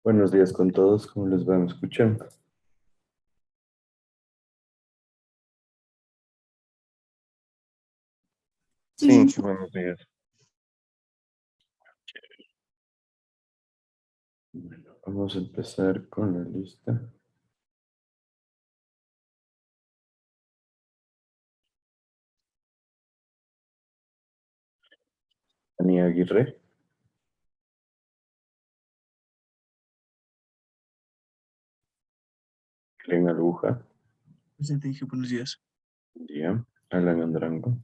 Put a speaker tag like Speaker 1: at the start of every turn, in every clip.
Speaker 1: Buenos días con todos, ¿cómo les van escuchando? Sí,
Speaker 2: Sí,
Speaker 1: buenos días. Bueno, vamos a empezar con la lista. Tania Aguirre, Helen Aruja,
Speaker 3: Presente, Inge, buenos días.
Speaker 1: buen día. Alan Andrango,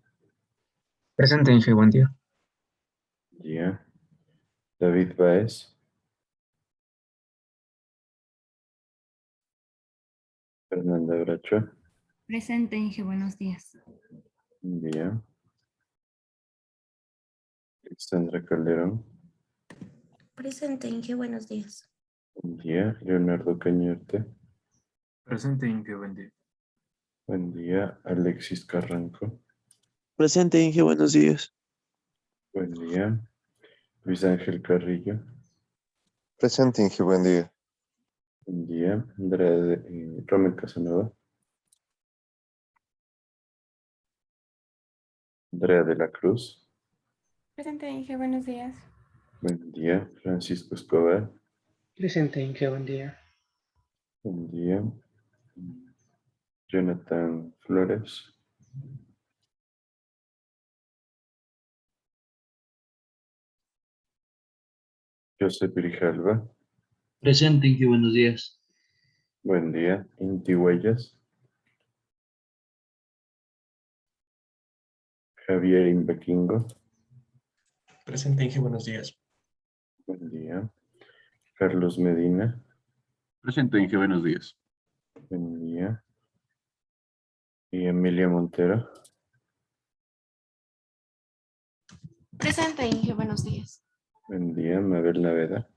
Speaker 4: Presente, Inge, buen día.
Speaker 1: buen día. David Baez, Fernanda Bracho,
Speaker 5: Presente, Inge, buenos días.
Speaker 1: buen día. Alexandra Calderón,
Speaker 2: presente, Inge, buenos días.
Speaker 1: buen día. Leonardo Cañarte,
Speaker 4: Presente, Inge, buen día.
Speaker 1: buen día. Alexis Carranco,
Speaker 6: Presente, Inge, buenos días.
Speaker 1: buen día. Luis Ángel Carrillo,
Speaker 7: Presente, Inge, buen día.
Speaker 1: buen día. Andrea Romel Casanova, Andrea de la Cruz,
Speaker 8: Presente, Inge, buenos días.
Speaker 1: buen día. Francisco Escobar,
Speaker 9: Presente, Inge, buen día.
Speaker 1: buen día. Jonathan Flores, Joseph Grijalva,
Speaker 10: Presente, Inge, buenos días.
Speaker 1: buen día. Inti Huellas, Javier Imbequingo,
Speaker 3: Presente, Inge, buenos días.
Speaker 1: buen día. Carlos Medina,
Speaker 11: Presente, Inge, buenos días.
Speaker 1: buen día. Y Emilia Montero,
Speaker 8: Presente, Inge, buenos días.
Speaker 1: buen día. Mabel Naveda,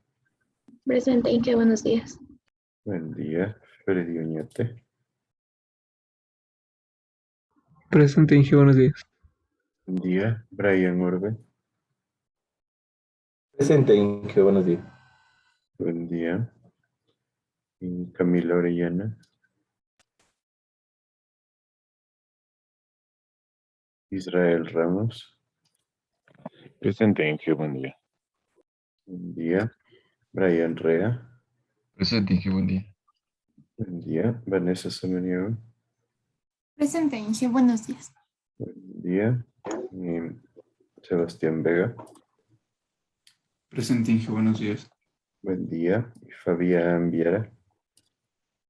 Speaker 2: Presente, Inge, buenos días.
Speaker 1: buen día. Freddy Oñate,
Speaker 9: Presente, Inge, buenos días.
Speaker 1: buen día. Brian Orbe,
Speaker 12: Presente, Inge, buenos días.
Speaker 1: buen día. Y Camila Orellana, Israel Ramos,
Speaker 11: Presente, Inge, buen día.
Speaker 1: buen día. Brian Rea,
Speaker 10: Presente, Inge, buen día.
Speaker 1: buen día. Vanessa Samaniego,
Speaker 8: Presente, Inge, buenos días.
Speaker 1: buen día. Y Sebastián Vega,
Speaker 4: Presente, Inge, buenos días.
Speaker 1: buen día. Y Fabián Viera,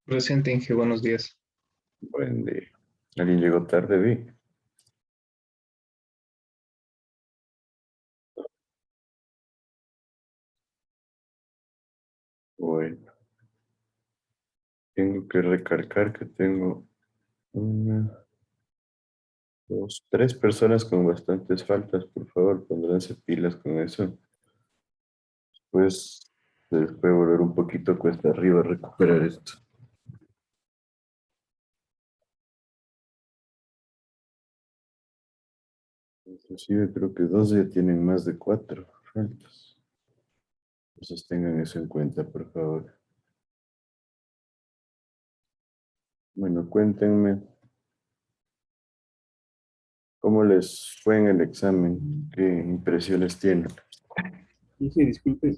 Speaker 9: Presente, Inge, buenos días.
Speaker 1: buen día. ¿Alguien llegó tarde, vi? Bueno, tengo que recalcar que tengo una, dos, tres personas con bastantes faltas. Por favor, pondránse pilas con eso. Pues se les puede volver un poquito cuesta arriba recuperar esto. Inclusive creo que dos ya tienen más de cuatro faltas. Entonces tengan eso en cuenta, por favor. Bueno, cuéntenme cómo les fue en el examen, qué impresiones tienen.
Speaker 12: Inge, disculpe.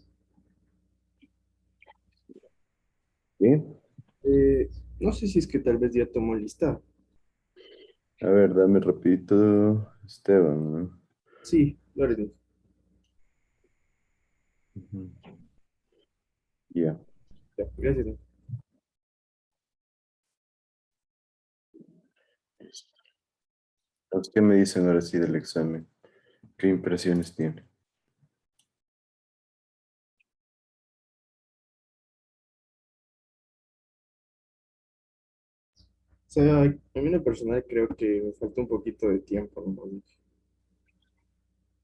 Speaker 1: ¿Sí?
Speaker 12: No sé si es que tal vez ya tomó lista.
Speaker 1: A ver, dame rapidito, Esteban, ¿no?
Speaker 12: Sí, Lorenzo.
Speaker 1: Ujú. Ya.
Speaker 12: Ya, gracias. Inge.
Speaker 1: ¿Qué me dicen ahora sí del examen? ¿Qué impresiones tienen?
Speaker 12: O sea, a mí en lo personal creo que me falta un poquito de tiempo, ¿no?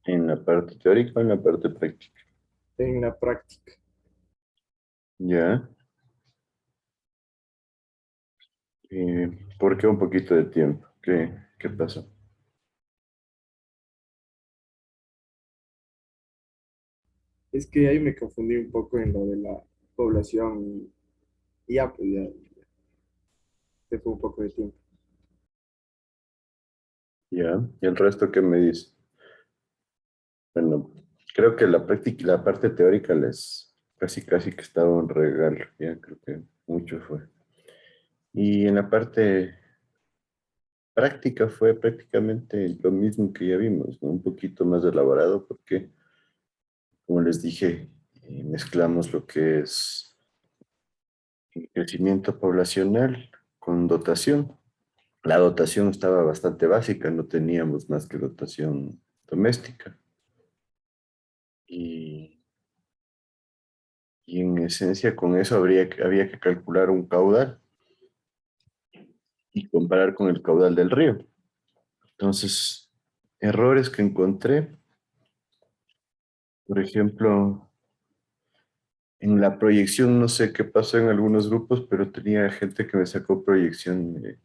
Speaker 1: ¿En la parte teórica o en la parte práctica?
Speaker 12: En la práctica.
Speaker 1: Ya. ¿Por qué un poquito de tiempo? ¿Qué pasó?
Speaker 12: Es que ahí me confundí un poco en lo de la población y ya, pues ya se fue un poco de tiempo.
Speaker 1: Ya, ¿y el resto qué me dice? Bueno, creo que la práctica, la parte teórica les casi que estaba un regalo, ya creo que mucho fue. Y en la parte práctica fue prácticamente lo mismo que ya vimos, ¿no? Un poquito más elaborado porque, como les dije, mezclamos lo que es crecimiento poblacional con dotación. La dotación estaba bastante básica, no teníamos más que dotación doméstica. Y, y en esencia con eso había que calcular un caudal y comparar con el caudal del río. Entonces, errores que encontré, por ejemplo, en la proyección, no sé qué pasó en algunos grupos, pero tenía gente que me sacó proyección de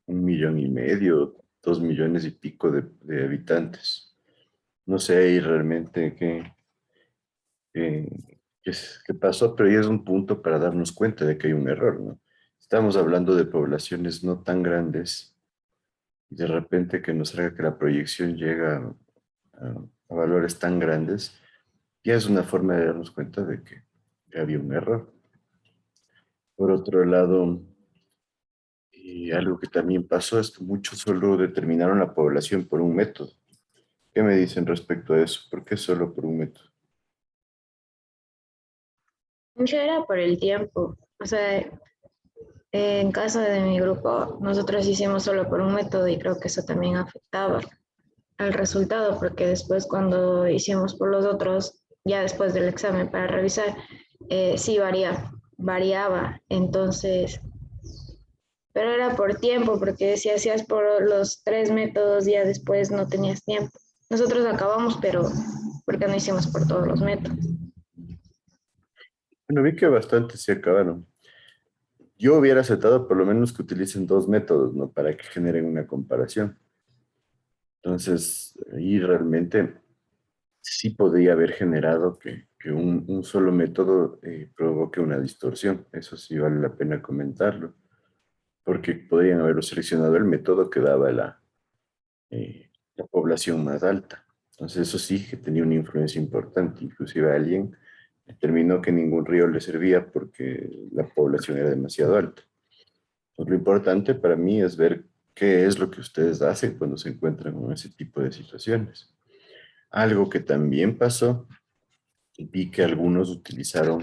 Speaker 1: 1,500,000, 2 millones y pico de habitantes. No sé ahí realmente qué pasó, pero ya es un punto para darnos cuenta de que hay un error, ¿no? Estamos hablando de poblaciones no tan grandes y de repente que nos salga que la proyección llega a valores tan grandes, ya es una forma de darnos cuenta de que había un error. Por otro lado, algo que también pasó es que muchos solo determinaron la población por un método. ¿Qué me dicen respecto a eso? ¿Por qué solo por un método?
Speaker 2: Mucho era por el tiempo. O sea, en caso de mi grupo, nosotros hicimos solo por un método y creo que eso también afectaba al resultado, porque después cuando hicimos por los otros, ya después del examen para revisar, sí variaba. Entonces, pero era por tiempo, porque si hacías por los 3 métodos, ya después no tenías tiempo. Nosotros acabamos, pero porque no hicimos por todos los métodos.
Speaker 1: Bueno, vi que bastante se acabaron. Yo hubiera aceptado por lo menos que utilicen 2 métodos, ¿no? Para que generen una comparación. Entonces, ahí realmente sí podría haber generado que un solo método provoque una distorsión. Eso sí vale la pena comentarlo, porque podrían haberlo seleccionado el método que daba la población más alta. Entonces, eso sí que tenía una influencia importante. Inclusive a alguien determinó que ningún río le servía porque la población era demasiado alta. Lo importante para mí es ver qué es lo que ustedes hacen cuando se encuentran con ese tipo de situaciones. Algo que también pasó, vi que algunos utilizaron,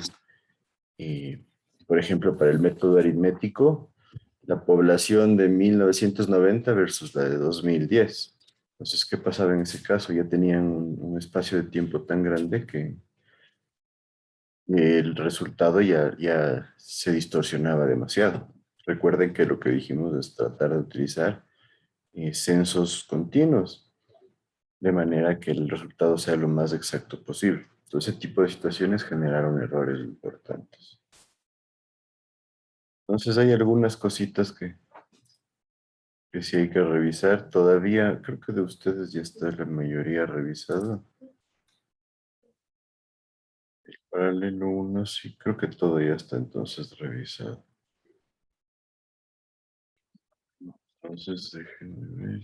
Speaker 1: eh, por ejemplo, para el método aritmético, la población de 1990 versus la de 2010. Entonces, ¿qué pasaba en ese caso? Ya tenían un espacio de tiempo tan grande que el resultado ya se distorsionaba demasiado. Recuerden que lo que dijimos es tratar de utilizar censos continuos, de manera que el resultado sea lo más exacto posible. Entonces, ese tipo de situaciones generaron errores importantes. Entonces, hay algunas cositas que sí hay que revisar. Todavía, creo que de ustedes ya está la mayoría revisada. El paralelo 1, sí, creo que todo ya está entonces revisado. Entonces, déjenme ver.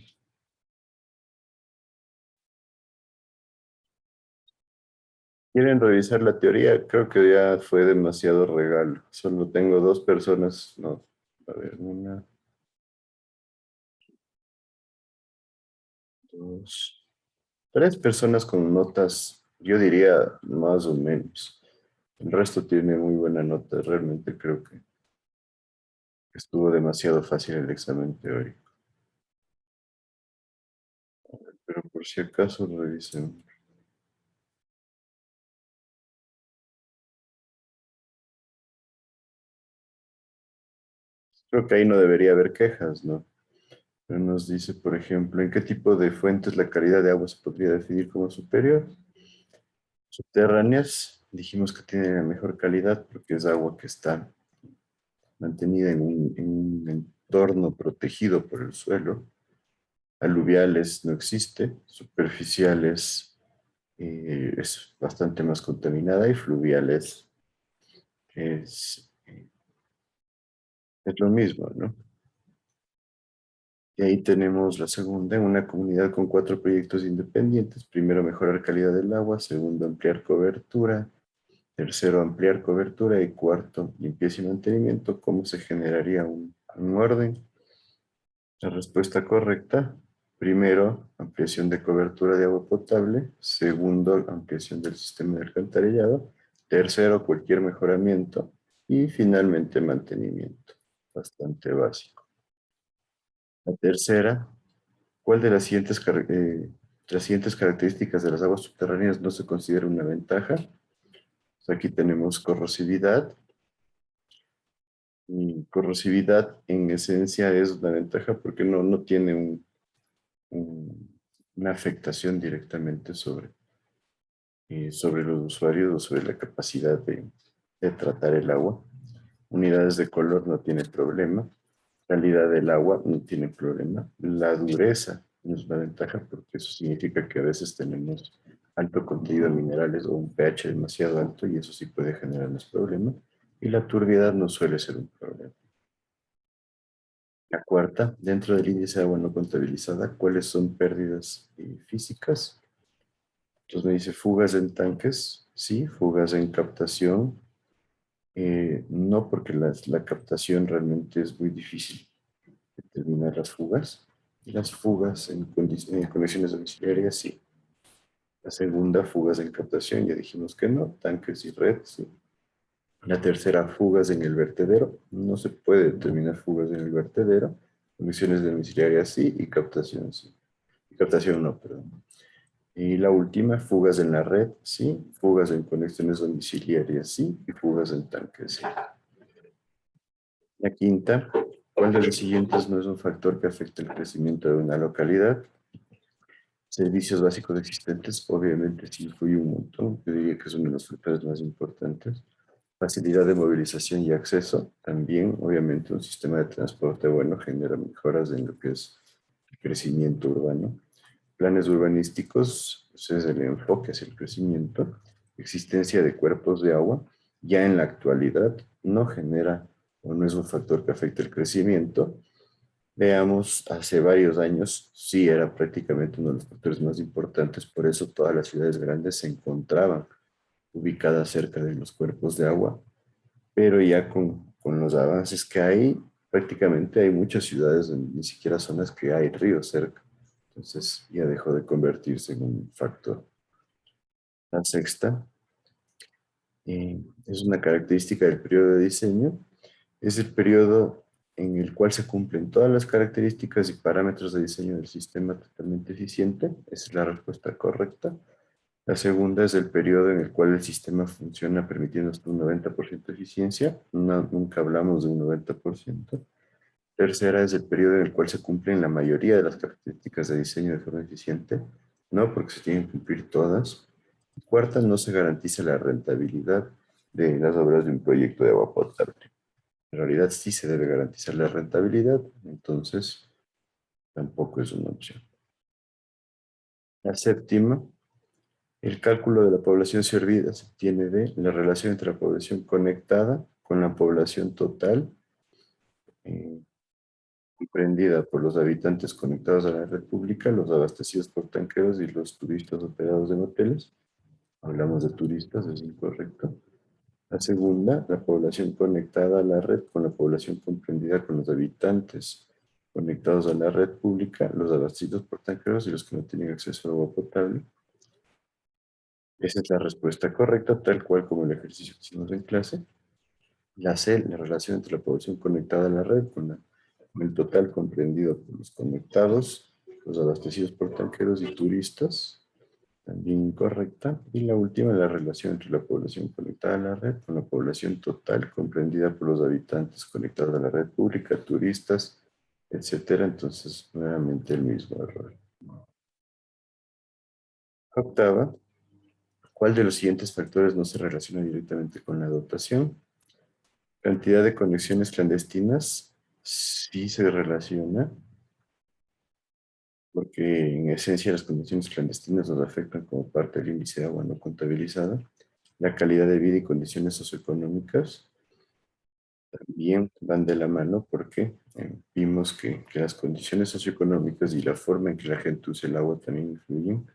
Speaker 1: ¿Quieren revisar la teoría? Creo que ya fue demasiado regalo. Solo tengo 2 personas. No, a ver, 1, 2, 3 personas con notas, yo diría más o menos. El resto tiene muy buena nota. Realmente creo que estuvo demasiado fácil el examen teórico. Pero por si acaso revisen. Creo que ahí no debería haber quejas, ¿no? Pero nos dice, por ejemplo, ¿en qué tipo de fuentes la calidad de agua se podría definir como superior? Subterráneas, dijimos que tiene mejor calidad porque es agua que está mantenida en un entorno protegido por el suelo. Aluviales no existe, superficiales es bastante más contaminada y fluviales es lo mismo, ¿no? Y ahí tenemos la segunda, en una comunidad con 4 proyectos independientes. Primero, mejorar calidad del agua. Segundo, ampliar cobertura. Tercero, ampliar cobertura. Y cuarto, limpieza y mantenimiento. ¿Cómo se generaría un orden? La respuesta correcta: primero, ampliación de cobertura de agua potable. Segundo, ampliación del sistema de alcantarillado. Tercero, cualquier mejoramiento. Y finalmente, mantenimiento. Bastante básico. La tercera: ¿cuál de las siguientes características de las aguas subterráneas no se considera una ventaja? Pues aquí tenemos corrosividad. Y corrosividad en esencia es una ventaja porque no tiene una afectación directamente sobre los usuarios o sobre la capacidad de tratar el agua. Unidades de color no tiene problema. Calidad del agua no tiene problema. La dureza no es una ventaja porque eso significa que a veces tenemos alto contenido de minerales o un pH demasiado alto y eso sí puede generarnos problemas. Y la turbiedad no suele ser un problema. La cuarta, dentro del índice de agua no contabilizada, ¿cuáles son pérdidas físicas? Entonces me dice fugas en tanques, sí, fugas en captación, no, porque la captación realmente es muy difícil determinar las fugas. Las fugas en conexiones domiciliarias, sí. La segunda, fugas en captación, ya dijimos que no. Tanques y red, sí. La tercera, fugas en el vertedero. No se puede determinar fugas en el vertedero. Conexiones domiciliarias, sí. Y captación, sí. Y captación no, perdón. Y la última, fugas en la red, sí. Fugas en conexiones domiciliarias, sí. Y fugas en tanques, sí. La quinta, ¿cuál de los siguientes no es un factor que afecte el crecimiento de una localidad? Servicios básicos existentes, obviamente sí influye un montón. Yo diría que es uno de los factores más importantes. Facilidad de movilización y acceso, también, obviamente, un sistema de transporte bueno genera mejoras en lo que es el crecimiento urbano. Planes urbanísticos, ese es el enfoque hacia el crecimiento. Existencia de cuerpos de agua, ya en la actualidad no genera o no es un factor que afecte el crecimiento. Veamos, hace varios años sí era prácticamente uno de los factores más importantes, por eso todas las ciudades grandes se encontraban ubicadas cerca de los cuerpos de agua, pero ya con los avances que hay, prácticamente hay muchas ciudades, ni siquiera zonas que hay ríos cerca. Entonces ya dejó de convertirse en un factor. La sexta es una característica del periodo de diseño. Es el periodo en el cual se cumplen todas las características y parámetros de diseño del sistema totalmente eficiente. Esa es la respuesta correcta. La segunda es el periodo en el cual el sistema funciona permitiendo hasta un 90% de eficiencia. Nunca hablamos de un 90%. Tercera es el periodo en el cual se cumplen la mayoría de las características de diseño de forma eficiente. No, porque se tienen que cumplir todas. Y cuarta, no se garantiza la rentabilidad de las obras de un proyecto de agua potable. En realidad sí se debe garantizar la rentabilidad, entonces tampoco es una opción. La séptima, el cálculo de la población servida se obtiene de la relación entre la población conectada con la población total, comprendida por los habitantes conectados a la red pública, los abastecidos por tanqueros y los turistas hospedados en hoteles. Hablamos de turistas, es incorrecto. La segunda, la población conectada a la red con la población comprendida con los habitantes conectados a la red pública, los abastecidos por tanqueros y los que no tienen acceso a agua potable. Esa es la respuesta correcta, tal cual como el ejercicio que hicimos en clase. La C, la relación entre la población conectada a la red con el total comprendido por los conectados, los abastecidos por tanqueros y turistas. También incorrecta. Y la última, la relación entre la población conectada a la red con la población total comprendida por los habitantes conectados a la red pública, turistas, etcétera. Entonces, nuevamente el mismo error. Octava, ¿cuál de los siguientes factores no se relaciona directamente con la dotación? Cantidad de conexiones clandestinas sí se relaciona, porque en esencia las conexiones clandestinas nos afectan como parte del índice de agua no contabilizada. La calidad de vida y condiciones socioeconómicas también van de la mano porque vimos que las condiciones socioeconómicas y la forma en que la gente usa el agua también influyen.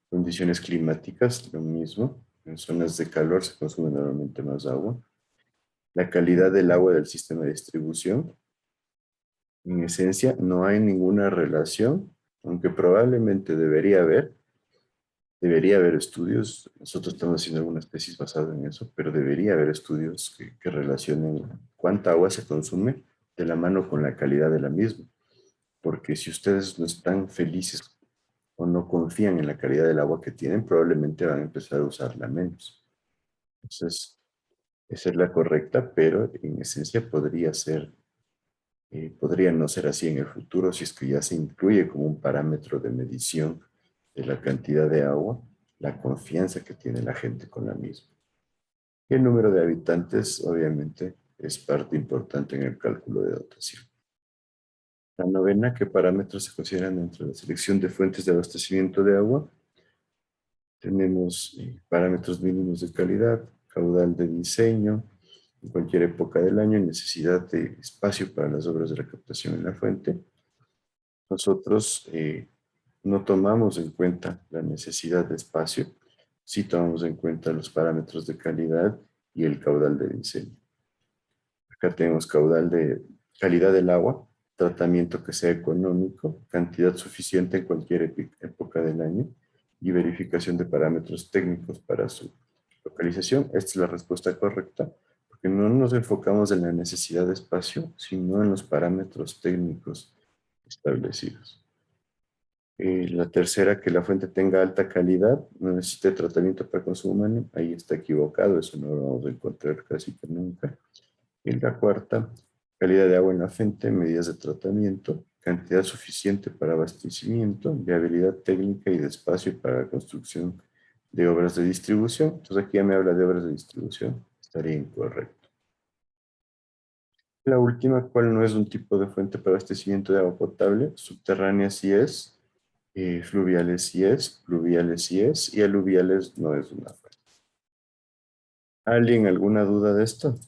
Speaker 1: Condiciones climáticas, lo mismo. En zonas de calor se consume normalmente más agua. La calidad del agua del sistema de distribución. En esencia, no hay ninguna relación, aunque probablemente debería haber estudios. Nosotros estamos haciendo algunas tesis basadas en eso, pero debería haber estudios que relacionen cuánta agua se consume de la mano con la calidad de la misma. Porque si ustedes no están felices o no confían en la calidad del agua que tienen, probablemente van a empezar a usarla menos. Entonces, esa es la correcta, pero en esencia podría no ser así en el futuro si es que ya se incluye como un parámetro de medición de la cantidad de agua, la confianza que tiene la gente con la misma. Y el número de habitantes, obviamente, es parte importante en el cálculo de dotación. La novena, ¿qué parámetros se consideran dentro de la selección de fuentes de abastecimiento de agua? Tenemos parámetros mínimos de calidad, caudal de diseño, en cualquier época del año, necesidad de espacio para las obras de la captación en la fuente. Nosotros no tomamos en cuenta la necesidad de espacio, sí tomamos en cuenta los parámetros de calidad y el caudal de diseño. Acá tenemos caudal de calidad del agua, tratamiento que sea económico, cantidad suficiente en cualquier época del año y verificación de parámetros técnicos para su localización. Esta es la respuesta correcta, porque no nos enfocamos en la necesidad de espacio, sino en los parámetros técnicos establecidos. La tercera, que la fuente tenga alta calidad, no necesite tratamiento para consumo humano, ahí está equivocado, eso no lo vamos a encontrar casi que nunca. Y la cuarta, calidad de agua en la fuente, medidas de tratamiento, cantidad suficiente para abastecimiento, viabilidad técnica y de espacio para la construcción de obras de distribución. Entonces aquí ya me habla de obras de distribución, estaría incorrecto. La última, ¿cuál no es un tipo de fuente para abastecimiento de agua potable? Subterránea sí es, fluviales sí es, pluviales sí es, y aluviales no es una fuente. ¿Alguien alguna duda de esto?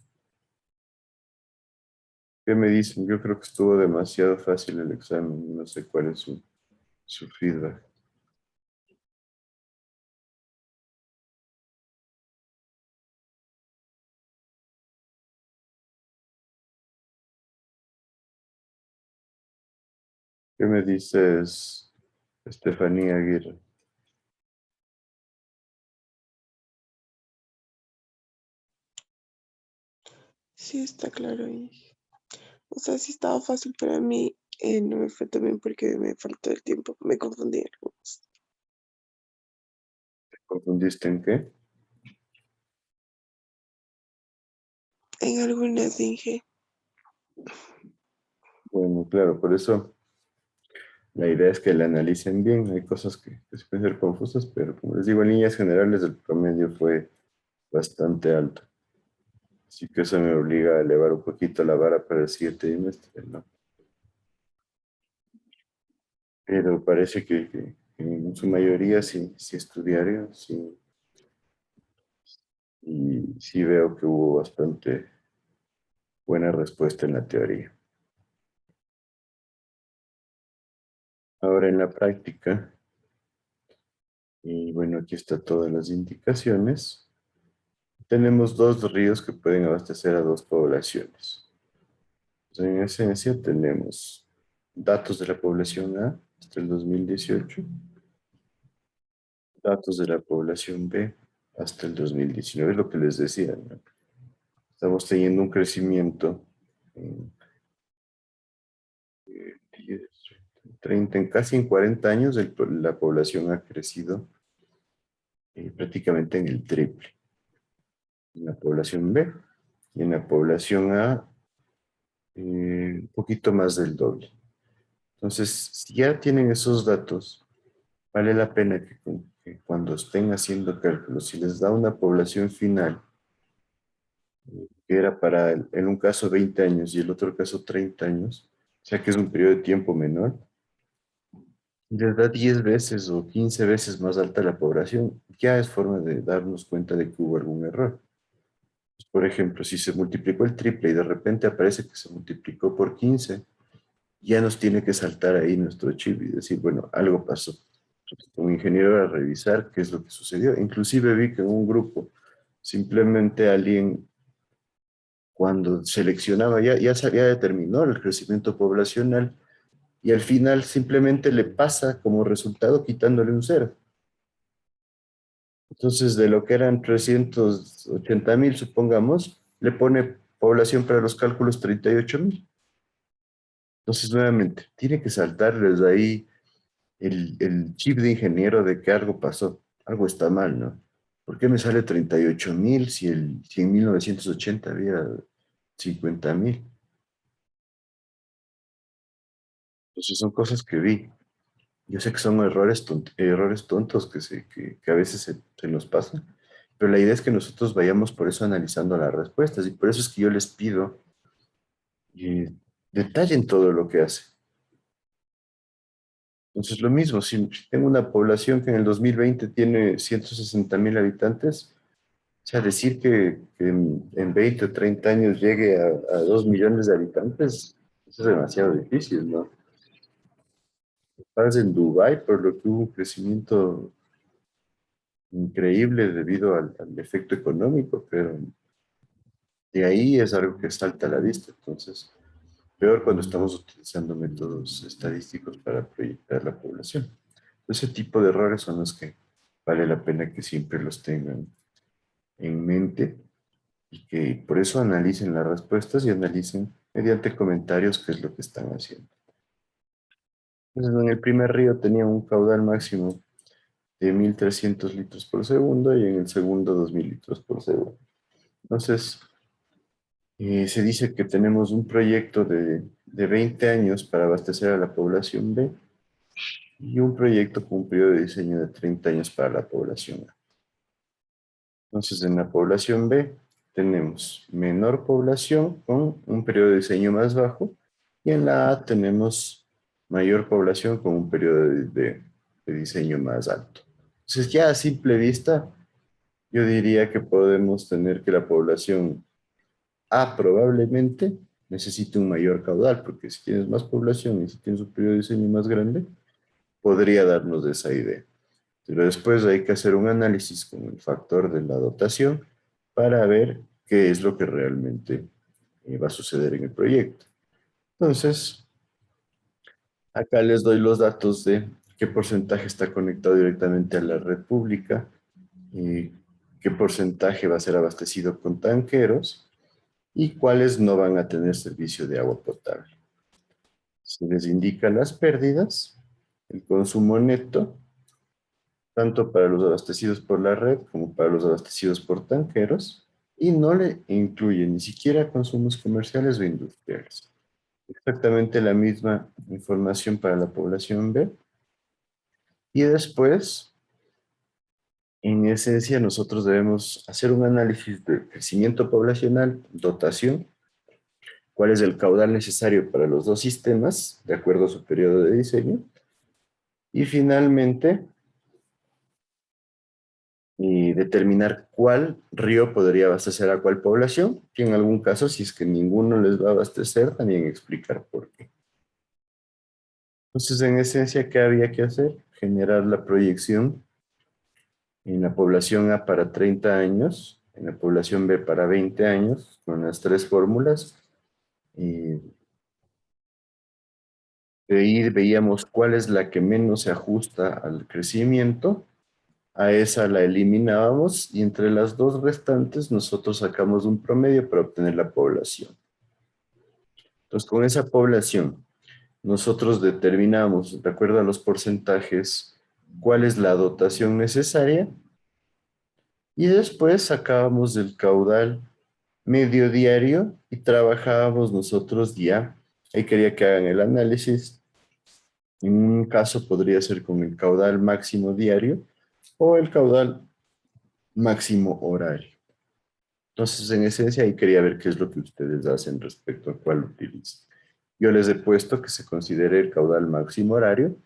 Speaker 1: ¿Qué me dicen? Yo creo que estuvo demasiado fácil el examen. No sé cuál es su feedback. ¿Qué me dices, Estefanía Aguirre?
Speaker 6: Sí, está claro. O sea, sí estaba fácil para mí. No me fue también porque me faltó el tiempo. Me confundí en algunos.
Speaker 1: ¿Te confundiste en qué?
Speaker 6: En algunas dije.
Speaker 1: Bueno, claro, por eso la idea es que la analicen bien. Hay cosas que se pueden ser confusas, pero como les digo, en líneas generales el promedio fue bastante alto. Así que eso me obliga a elevar un poquito la vara para el siguiente trimestre, ¿no? Pero parece que en su mayoría sí estudiaron, sí, y sí veo que hubo bastante buena respuesta en la teoría. Ahora en la práctica, y bueno, aquí están todas las indicaciones. Tenemos dos ríos que pueden abastecer a dos poblaciones. Entonces, en esencia tenemos datos de la población A hasta el 2018, datos de la población B hasta el 2019, es lo que les decía, ¿no? Estamos teniendo un crecimiento en 10, 30, casi en 40 años la población ha crecido prácticamente en el triple. En la población B y en la población A un poquito más del doble. Entonces, si ya tienen esos datos, vale la pena que cuando estén haciendo cálculos, si les da una población final, que era para, en un caso 20 años y el otro caso 30 años, o sea que es un periodo de tiempo menor, y les da 10 veces o 15 veces más alta la población, ya es forma de darnos cuenta de que hubo algún error. Pues, por ejemplo, si se multiplicó el triple y de repente aparece que se multiplicó por 15, ya nos tiene que saltar ahí nuestro chip y decir, bueno, algo pasó. Como ingeniero a revisar qué es lo que sucedió. Inclusive vi que en un grupo simplemente alguien cuando seleccionaba ya determinó el crecimiento poblacional y al final simplemente le pasa como resultado quitándole un cero. Entonces, de lo que eran 380,000, supongamos, le pone población para los cálculos 38,000. Entonces, nuevamente, tiene que saltarles ahí el chip de ingeniero de que algo pasó, algo está mal, ¿no? ¿Por qué me sale 38,000 si en 1980 había 50,000? Entonces, son cosas que vi. Yo sé que son errores tontos que a veces se nos pasan, pero la idea es que nosotros vayamos por eso analizando las respuestas y por eso es que yo les pido que detallen todo lo que hace. Entonces, lo mismo, si tengo una población que en el 2020 tiene 160,000 habitantes, o sea, decir que en 20 o 30 años llegue a 2 millones de habitantes, eso es demasiado difícil, ¿no? Estás en Dubái, por lo que hubo un crecimiento increíble debido al efecto económico, pero de ahí es algo que salta a la vista. Entonces, peor cuando estamos utilizando métodos estadísticos para proyectar la población. Ese tipo de errores son los que vale la pena que siempre los tengan en mente y que por eso analicen las respuestas y analicen mediante comentarios qué es lo que están haciendo. Entonces, en el primer río tenía un caudal máximo de 1,300 litros por segundo y en el segundo 2,000 litros por segundo. Entonces, se dice que tenemos un proyecto de 20 años para abastecer a la población B y un proyecto con un periodo de diseño de 30 años para la población A. Entonces, en la población B tenemos menor población con un periodo de diseño más bajo y en la A tenemos mayor población con un periodo de diseño más alto. Entonces, ya a simple vista, yo diría que podemos tener que la población A probablemente necesite un mayor caudal, porque si tienes más población y si tienes un periodo de diseño más grande, podría darnos esa idea. Pero después hay que hacer un análisis con el factor de la dotación para ver qué es lo que realmente va a suceder en el proyecto. Entonces, acá les doy los datos de qué porcentaje está conectado directamente a la red pública, y qué porcentaje va a ser abastecido con tanqueros y cuáles no van a tener servicio de agua potable. Se les indican las pérdidas, el consumo neto, tanto para los abastecidos por la red como para los abastecidos por tanqueros, y no le incluye ni siquiera consumos comerciales o industriales. Exactamente la misma información para la población B. Y después, en esencia, nosotros debemos hacer un análisis de crecimiento poblacional, dotación, cuál es el caudal necesario para los dos sistemas, de acuerdo a su periodo de diseño, y finalmente, y determinar cuál río podría abastecer a cuál población, y en algún caso, si es que ninguno les va a abastecer, también explicar por qué. Entonces, en esencia, ¿qué había que hacer? Generar la proyección en la población A para 30 años, en la población B para 20 años, con las tres fórmulas. Y de ahí veíamos cuál es la que menos se ajusta al crecimiento. A esa la eliminábamos y entre las dos restantes nosotros sacamos un promedio para obtener la población. Entonces, con esa población, nosotros determinamos, de acuerdo a los porcentajes, cuál es la dotación necesaria y después sacábamos el caudal medio diario y trabajábamos nosotros ya. Ahí quería que hagan el análisis. En un caso podría ser con el caudal máximo diario o el caudal máximo horario. Entonces, en esencia, ahí quería ver qué es lo que ustedes hacen respecto a cuál utilizan. Yo les he puesto que se considere el caudal máximo horario,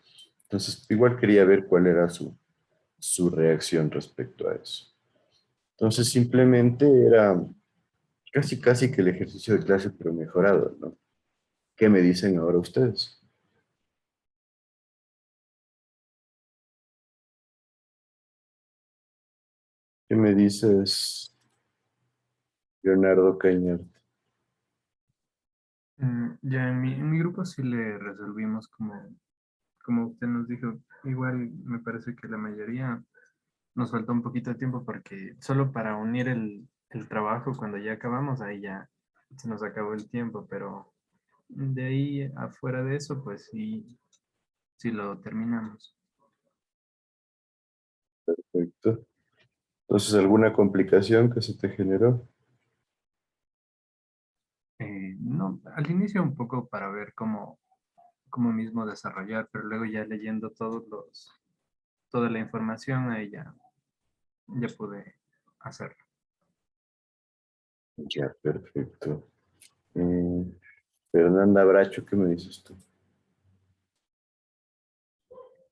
Speaker 1: Entonces, igual quería ver cuál era su reacción respecto a eso. Entonces, simplemente era casi, casi que el ejercicio de clase, pero mejorado, ¿no? ¿Qué me dicen ahora ustedes? ¿Qué me dices, Leonardo Cañar?
Speaker 4: Ya en mi grupo sí le resolvimos como usted nos dijo. Igual me parece que la mayoría nos faltó un poquito de tiempo porque solo para unir el trabajo cuando ya acabamos, ahí ya se nos acabó el tiempo, pero de ahí afuera de eso, pues sí, sí lo terminamos.
Speaker 1: Perfecto. Entonces, ¿alguna complicación que se te generó?
Speaker 4: No, al inicio un poco para ver cómo mismo desarrollar, pero luego ya leyendo toda la información, ahí ya pude hacerlo.
Speaker 1: Ya, perfecto. Eh, Fernanda Bracho, ¿qué me dices tú?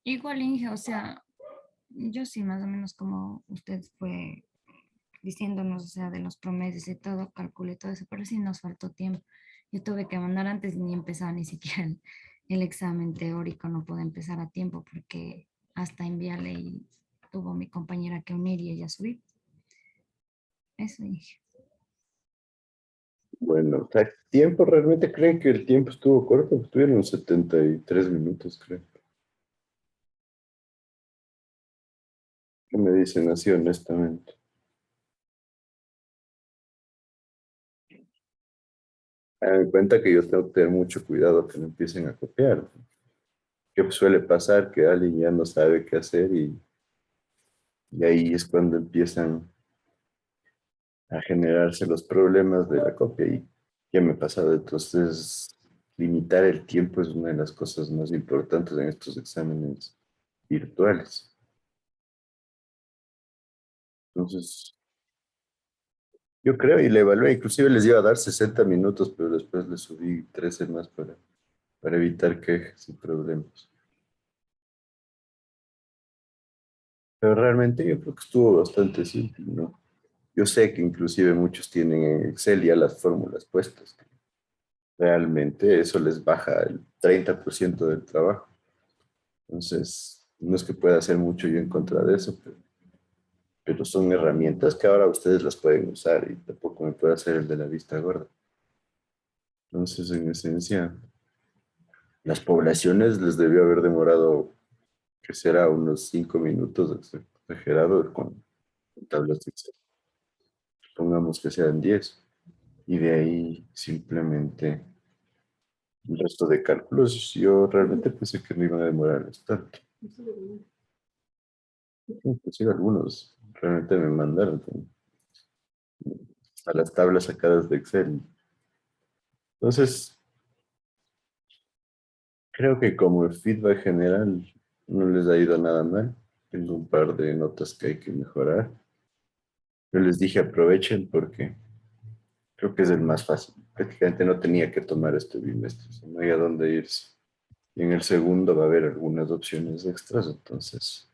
Speaker 5: Igual, Inge, o sea, yo sí, más o menos como usted fue diciéndonos, o sea, de los promedios y todo, calculé todo eso, pero sí nos faltó tiempo. Yo tuve que mandar antes y ni empezar ni siquiera el examen teórico, no pude empezar a tiempo porque hasta enviarle y tuvo mi compañera que unir y ella subir. Eso dije.
Speaker 1: Bueno, o sea, ¿tiempo realmente creen que el tiempo estuvo corto? Estuvieron 73 minutos, creo. ¿Qué me dicen así honestamente? Hagan en cuenta que yo tengo que tener mucho cuidado que no empiecen a copiar. ¿Qué suele pasar? Que alguien ya no sabe qué hacer y ahí es cuando empiezan a generarse los problemas de la copia y ya me ha pasado. Entonces, limitar el tiempo es una de las cosas más importantes en estos exámenes virtuales. Entonces, yo creo y le evalué, inclusive les iba a dar 60 minutos, pero después le subí 13 más para evitar quejas y problemas. Pero realmente yo creo que estuvo bastante simple, ¿no? Yo sé que inclusive muchos tienen en Excel ya las fórmulas puestas. Realmente eso les baja el 30% del trabajo. Entonces, no es que pueda hacer mucho yo en contra de eso, pero son herramientas que ahora ustedes las pueden usar y tampoco me puede hacer el de la vista gorda. Entonces, en esencia, las poblaciones les debió haber demorado, que será unos 5 minutos, exagerado, con tablas de Excel. Pongamos que sean 10 y de ahí simplemente el resto de cálculos. Yo realmente pensé que no iban a demorar tanto. Inclusive algunos realmente me mandaron a las tablas sacadas de Excel. Entonces, creo que como el feedback general no les ha ido nada mal. Tengo un par de notas que hay que mejorar. Yo les dije aprovechen porque creo que es el más fácil. Prácticamente no tenía que tomar este bimestre, o sea, no hay a dónde irse. Y en el segundo va a haber algunas opciones extras, entonces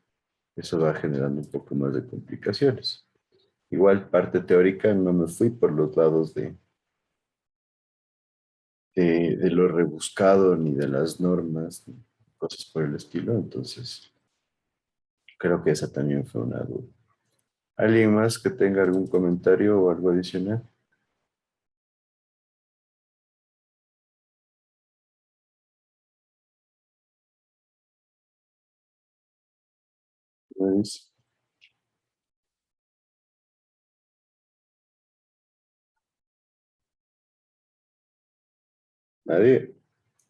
Speaker 1: eso va generando un poco más de complicaciones. Igual parte teórica no me fui por los lados de lo rebuscado ni de las normas, ni cosas por el estilo, entonces creo que esa también fue una duda. ¿Alguien más que tenga algún comentario o algo adicional? Luis, ¿nadie?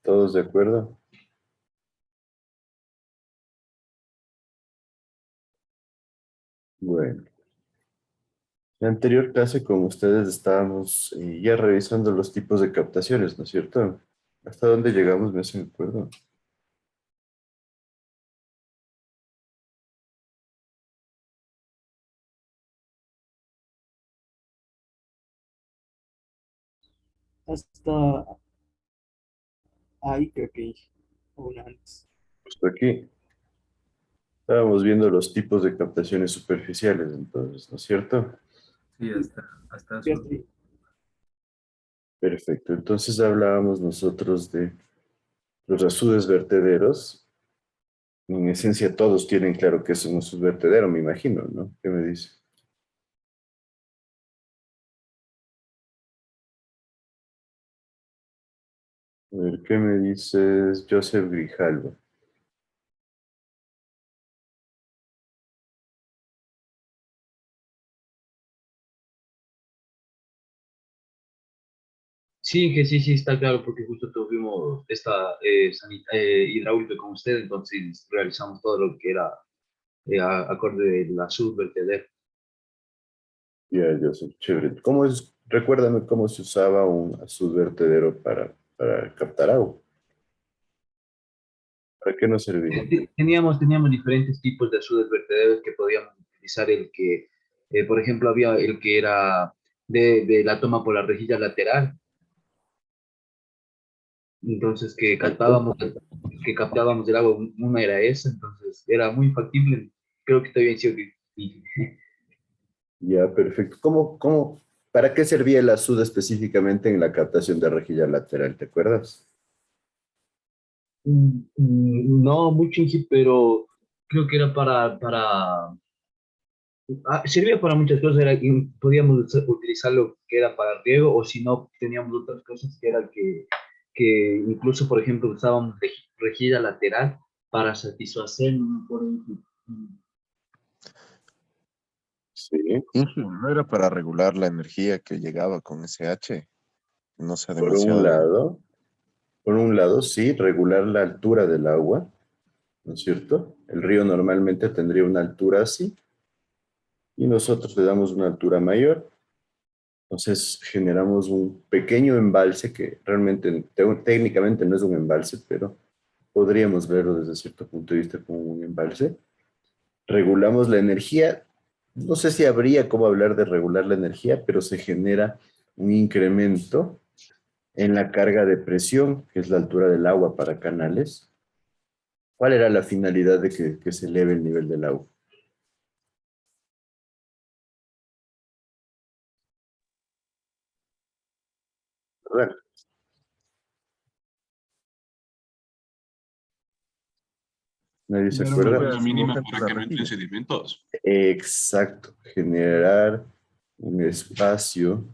Speaker 1: ¿Todos de acuerdo? Bueno, en la anterior clase con ustedes estábamos ya revisando los tipos de captaciones, ¿no es cierto? ¿Hasta dónde llegamos? ¿Me hacen acuerdo?
Speaker 12: Hasta ahí creo que dije, o una antes.
Speaker 1: Justo aquí. Estábamos viendo los tipos de captaciones superficiales, entonces, ¿no es cierto?
Speaker 4: Sí, hasta
Speaker 12: Sí,
Speaker 4: azul.
Speaker 12: así.
Speaker 1: Perfecto. Entonces hablábamos nosotros de los azudes vertederos. En esencia, todos tienen claro que es un azud vertedero, me imagino, ¿no? ¿Qué me dice? A ver, ¿qué me dices, Joseph Grijalva?
Speaker 10: Sí, que sí, sí, está claro, porque justo tuvimos esta hidráulica con usted, entonces realizamos todo lo que era acorde de la subvertedero.
Speaker 1: Ya, Joseph, chévere. ¿Cómo es? Recuérdame cómo se usaba un azud vertedero para captar agua. ¿Para qué nos servía?
Speaker 10: Teníamos diferentes tipos de azudes vertederos que podíamos utilizar, por ejemplo, había el que era de la toma por la rejilla lateral, entonces
Speaker 1: Perfecto.
Speaker 10: que captábamos el agua, una era esa, entonces era muy factible, creo que todavía sí, sí.
Speaker 1: Ya, perfecto. ¿Para qué servía el azud específicamente en la captación de rejilla lateral? ¿Te acuerdas?
Speaker 10: No mucho, pero creo que era servía para muchas cosas, y podíamos utilizarlo que era para riego, o si no, teníamos otras cosas que era que incluso, por ejemplo, usábamos rejilla lateral para satisfacer, por ejemplo,
Speaker 1: Sí.
Speaker 7: Inge, ¿no era para regular la energía que llegaba con SH? No sea
Speaker 1: Por un
Speaker 7: demasiado.
Speaker 1: lado, por un lado, sí, regular la altura del agua, ¿no es cierto? El río normalmente tendría una altura así y nosotros le damos una altura mayor. Entonces generamos un pequeño embalse que realmente técnicamente no es un embalse, pero podríamos verlo desde cierto punto de vista como un embalse. Regulamos la energía. No sé si habría cómo hablar de regular la energía, pero se genera un incremento en la carga de presión, que es la altura del agua para canales. ¿Cuál era la finalidad de que se eleve el nivel del agua? ¿Verdad? ¿Nadie se
Speaker 11: Dar una
Speaker 1: acuerda?
Speaker 11: altura mínima
Speaker 7: Mojante
Speaker 11: para
Speaker 7: la
Speaker 11: que no entren
Speaker 7: rejilla.
Speaker 11: sedimentos.
Speaker 1: Exacto, generar un espacio,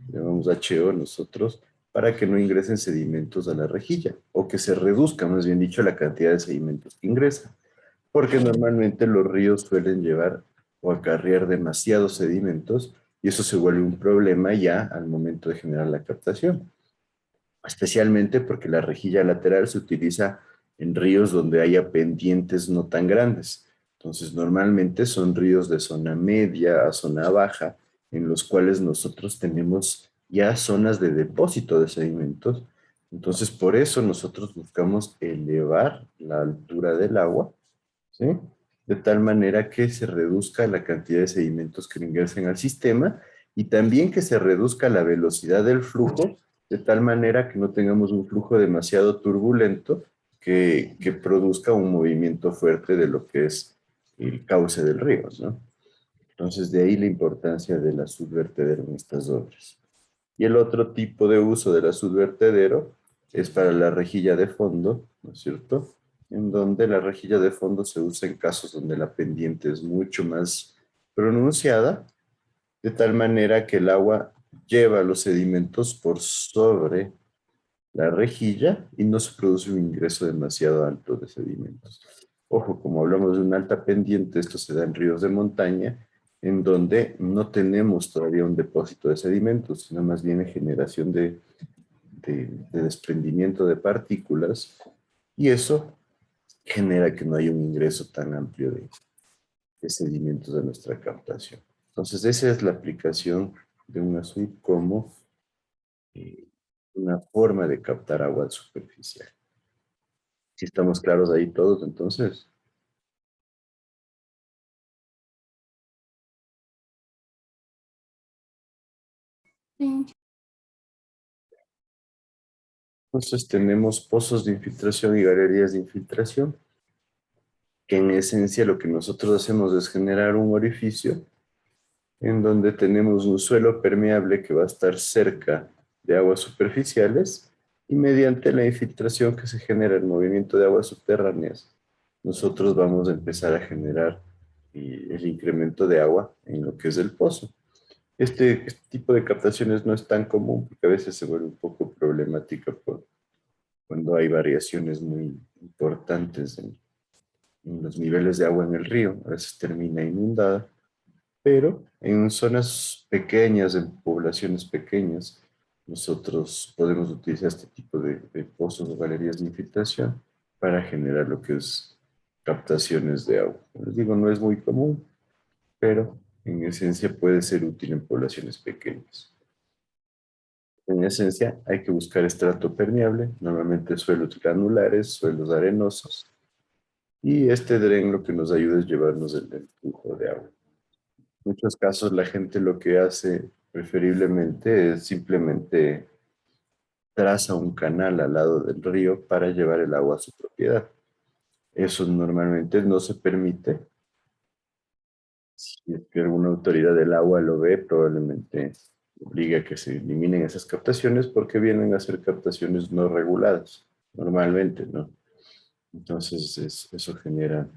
Speaker 1: llamamos HO nosotros, para que no ingresen sedimentos a la rejilla, o que se reduzca, más bien dicho, la cantidad de sedimentos que ingresan, porque normalmente los ríos suelen llevar o acarrear demasiados sedimentos y eso se vuelve un problema ya al momento de generar la captación, especialmente porque la rejilla lateral se utiliza en ríos donde haya pendientes no tan grandes. Entonces, normalmente son ríos de zona media a zona baja, en los cuales nosotros tenemos ya zonas de depósito de sedimentos. Entonces, por eso nosotros buscamos elevar la altura del agua, ¿sí? De tal manera que se reduzca la cantidad de sedimentos que ingresen al sistema y también que se reduzca la velocidad del flujo, de tal manera que no tengamos un flujo demasiado turbulento que produzca un movimiento fuerte de lo que es el cauce del río, ¿no? Entonces, de ahí la importancia de la subvertedero en estas obras. Y el otro tipo de uso de la subvertedero es para la rejilla de fondo, ¿no es cierto? En donde la rejilla de fondo se usa en casos donde la pendiente es mucho más pronunciada, de tal manera que el agua lleva los sedimentos por sobre la rejilla y no se produce un ingreso demasiado alto de sedimentos. Ojo, como hablamos de una alta pendiente, esto se da en ríos de montaña, en donde no tenemos todavía un depósito de sedimentos, sino más bien generación de desprendimiento de partículas, y eso genera que no haya un ingreso tan amplio de sedimentos de nuestra captación. Entonces, esa es la aplicación de una suite como eh, una forma de captar agua superficial. Si estamos claros ahí todos, entonces.
Speaker 8: Sí.
Speaker 1: Entonces tenemos pozos de infiltración y galerías de infiltración. que en esencia lo que nosotros hacemos es generar un orificio en donde tenemos un suelo permeable que va a estar cerca de aguas superficiales y mediante la infiltración que se genera el movimiento de aguas subterráneas, nosotros vamos a empezar a generar el incremento de agua en lo que es el pozo. Este tipo de captaciones no es tan común porque a veces se vuelve un poco problemática cuando hay variaciones muy importantes en los niveles de agua en el río. A veces termina inundada, pero en zonas pequeñas, en poblaciones pequeñas, nosotros podemos utilizar este tipo de pozos o galerías de infiltración para generar lo que es captaciones de agua. Como les digo, no es muy común, pero en esencia puede ser útil en poblaciones pequeñas. En esencia, hay que buscar estrato permeable, normalmente suelos granulares, suelos arenosos, y este dren lo que nos ayuda es llevarnos el flujo de agua. En muchos casos la gente lo que hace preferiblemente es simplemente traza un canal al lado del río para llevar el agua a su propiedad. Eso normalmente no se permite. Si es que alguna autoridad del agua lo ve, probablemente obliga a que se eliminen esas captaciones porque vienen a ser captaciones no reguladas, normalmente, ¿no? Entonces eso genera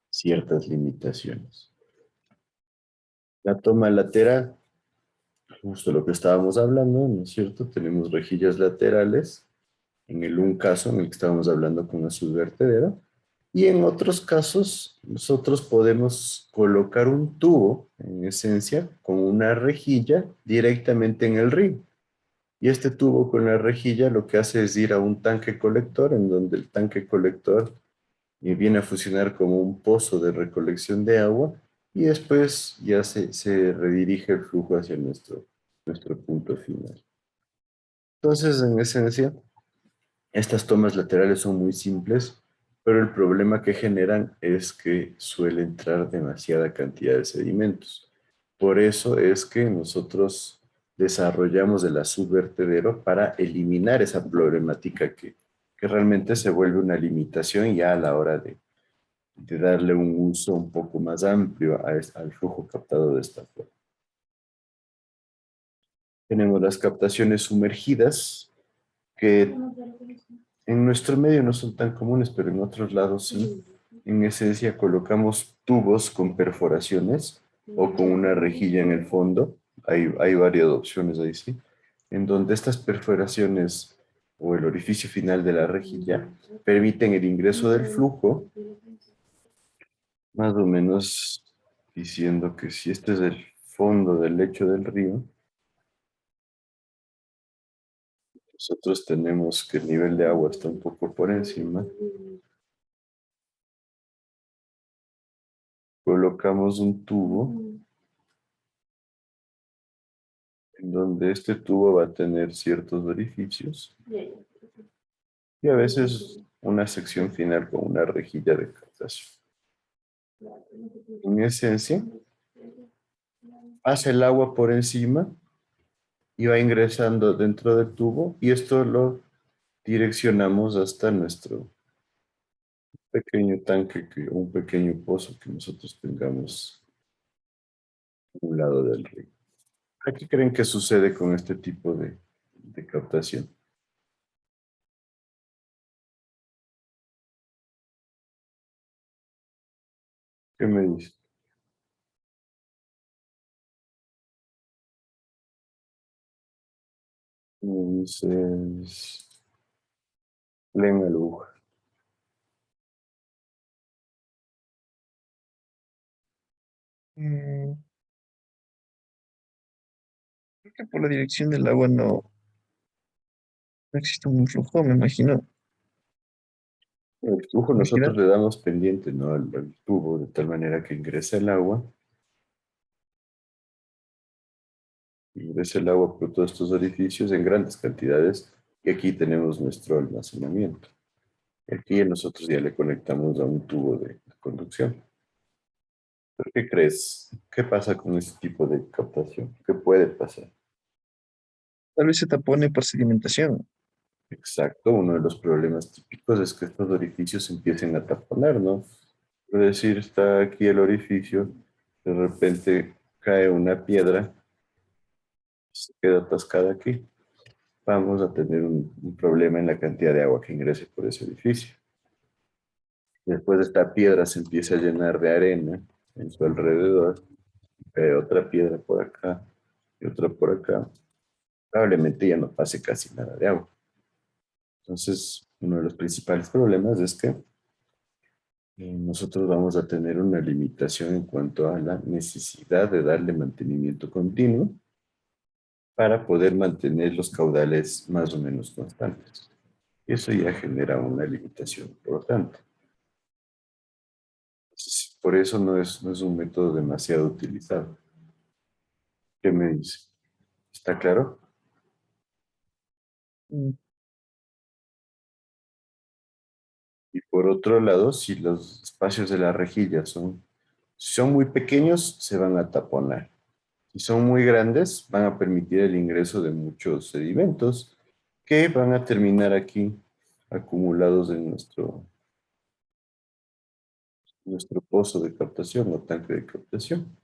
Speaker 1: ciertas limitaciones. La toma lateral, justo lo que estábamos hablando, ¿no es cierto? Tenemos rejillas laterales, en un caso en el que estábamos hablando con una subvertedera, y en otros casos nosotros podemos colocar un tubo, en esencia, con una rejilla directamente en el río. Y este tubo con la rejilla lo que hace es ir a un tanque colector, en donde el tanque colector viene a funcionar como un pozo de recolección de agua y después ya se redirige el flujo hacia nuestro punto final. Entonces, en esencia, estas tomas laterales son muy simples, pero el problema que generan es que suele entrar demasiada cantidad de sedimentos. Por eso es que nosotros desarrollamos el subvertedero para eliminar esa problemática que realmente se vuelve una limitación ya a la hora de darle un uso un poco más amplio al flujo captado de esta forma. Tenemos las captaciones sumergidas, que en nuestro medio no son tan comunes, pero en otros lados sí. En esencia colocamos tubos con perforaciones o con una rejilla en el fondo. Hay varias opciones ahí, sí. En donde estas perforaciones o el orificio final de la rejilla permiten el ingreso del flujo, más o menos diciendo que si este es el fondo del lecho del río, nosotros tenemos que el nivel de agua está un poco por encima. Colocamos un tubo en donde este tubo va a tener ciertos orificios y a veces una sección final con una rejilla de captación. En esencia, pasa el agua por encima y va ingresando dentro del tubo y esto lo direccionamos hasta nuestro pequeño tanque, un pequeño pozo que nosotros tengamos a un lado del río. ¿Qué creen que sucede con este tipo de captación? ¿Qué me dice? Entonces, leen la aguja.
Speaker 3: Mm, Creo que por la dirección del agua no existe un flujo, me imagino.
Speaker 1: El flujo
Speaker 3: ¿Me
Speaker 1: nosotros
Speaker 3: giras?
Speaker 1: le damos pendiente, ¿no? al tubo, de tal manera que ingresa el agua, ingresa el agua por todos estos orificios en grandes cantidades, y aquí tenemos nuestro almacenamiento. Aquí nosotros ya le conectamos a un tubo de conducción. ¿Pero qué crees? ¿Qué pasa con este tipo de captación? ¿Qué puede pasar?
Speaker 3: Tal vez se tapone por sedimentación.
Speaker 1: Exacto, uno de los problemas típicos es que estos orificios empiecen a taponar, ¿no? Es decir, está aquí el orificio, de repente cae una piedra, se queda atascada aquí. Vamos a tener un problema en la cantidad de agua que ingrese por ese orificio. Después esta piedra se empieza a llenar de arena en su alrededor, otra piedra por acá y otra por acá. Probablemente ya no pase casi nada de agua. Entonces, uno de los principales problemas es que nosotros vamos a tener una limitación en cuanto a la necesidad de darle mantenimiento continuo para poder mantener los caudales más o menos constantes. Eso ya genera una limitación importante. Por eso no es un método demasiado utilizado. ¿Qué me dice? ¿Está claro? Y por otro lado, si los espacios de la rejilla si son muy pequeños, se van a taponar. Si son muy grandes, van a permitir el ingreso de muchos sedimentos que van a terminar aquí acumulados en nuestro pozo de captación o tanque de captación.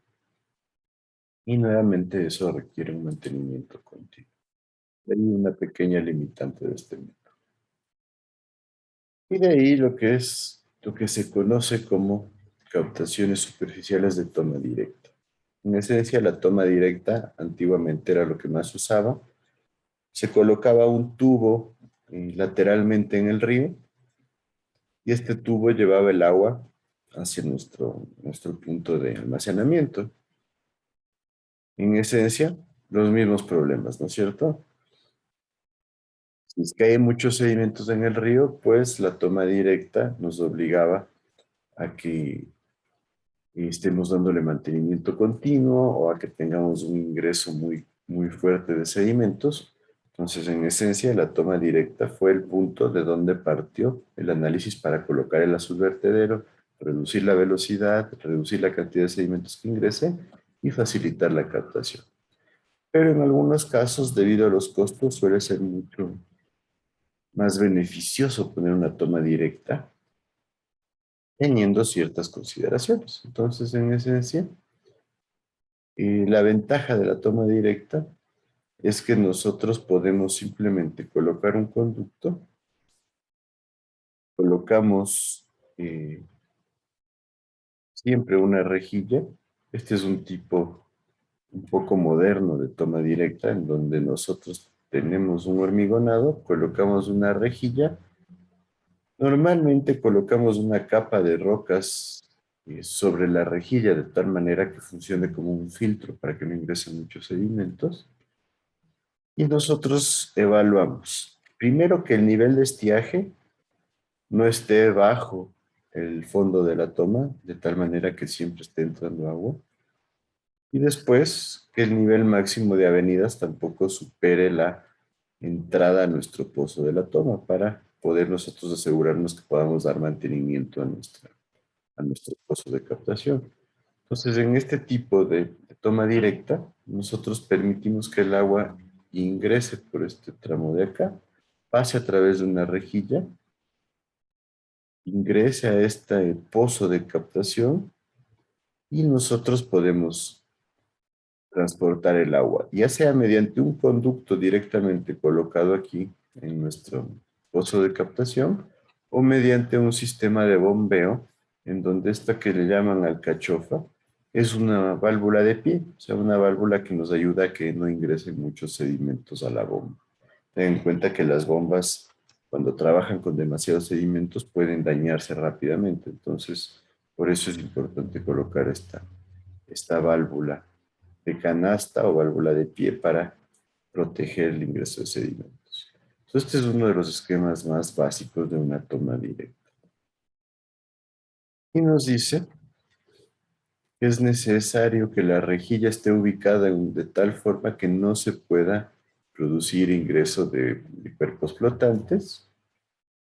Speaker 1: Y nuevamente eso requiere un mantenimiento continuo. Hay una pequeña limitante de este método. Y de ahí lo que se conoce como captaciones superficiales de toma directa. En esencia, la toma directa antiguamente era lo que más se usaba. Se colocaba un tubo lateralmente en el río y este tubo llevaba el agua hacia nuestro punto de almacenamiento. En esencia, los mismos problemas, ¿no es cierto? Si es que hay muchos sedimentos en el río, pues la toma directa nos obligaba a que estemos dándole mantenimiento continuo o a que tengamos un ingreso muy, muy fuerte de sedimentos. Entonces, en esencia, la toma directa fue el punto de donde partió el análisis para colocar el azul vertedero, reducir la velocidad, reducir la cantidad de sedimentos que ingrese y facilitar la captación. Pero en algunos casos, debido a los costos, suele ser mucho más beneficioso poner una toma directa teniendo ciertas consideraciones. Entonces, en esencia, la ventaja de la toma directa es que nosotros podemos simplemente colocar un conducto, colocamos siempre una rejilla. Este es un tipo un poco moderno de toma directa en donde nosotros tenemos un hormigonado, colocamos una rejilla. Normalmente colocamos una capa de rocas sobre la rejilla de tal manera que funcione como un filtro para que no ingresen muchos sedimentos. Y nosotros evaluamos, primero, que el nivel de estiaje no esté bajo el fondo de la toma, de tal manera que siempre esté entrando agua. Y después, que el nivel máximo de avenidas tampoco supere la entrada a nuestro pozo de la toma para poder nosotros asegurarnos que podamos dar mantenimiento a nuestro pozo de captación. Entonces, en este tipo de toma directa, nosotros permitimos que el agua ingrese por este tramo de acá, pase a través de una rejilla, ingrese a este pozo de captación y nosotros podemos transportar el agua, ya sea mediante un conducto directamente colocado aquí en nuestro pozo de captación o mediante un sistema de bombeo en donde esta que le llaman alcachofa es una válvula de pie, o sea, una válvula que nos ayuda a que no ingresen muchos sedimentos a la bomba. Ten en cuenta que las bombas, cuando trabajan con demasiados sedimentos, pueden dañarse rápidamente, entonces por eso es importante colocar esta válvula de canasta o válvula de pie para proteger el ingreso de sedimentos. Entonces, este es uno de los esquemas más básicos de una toma directa. Y nos dice que es necesario que la rejilla esté ubicada de tal forma que no se pueda producir ingreso de cuerpos flotantes,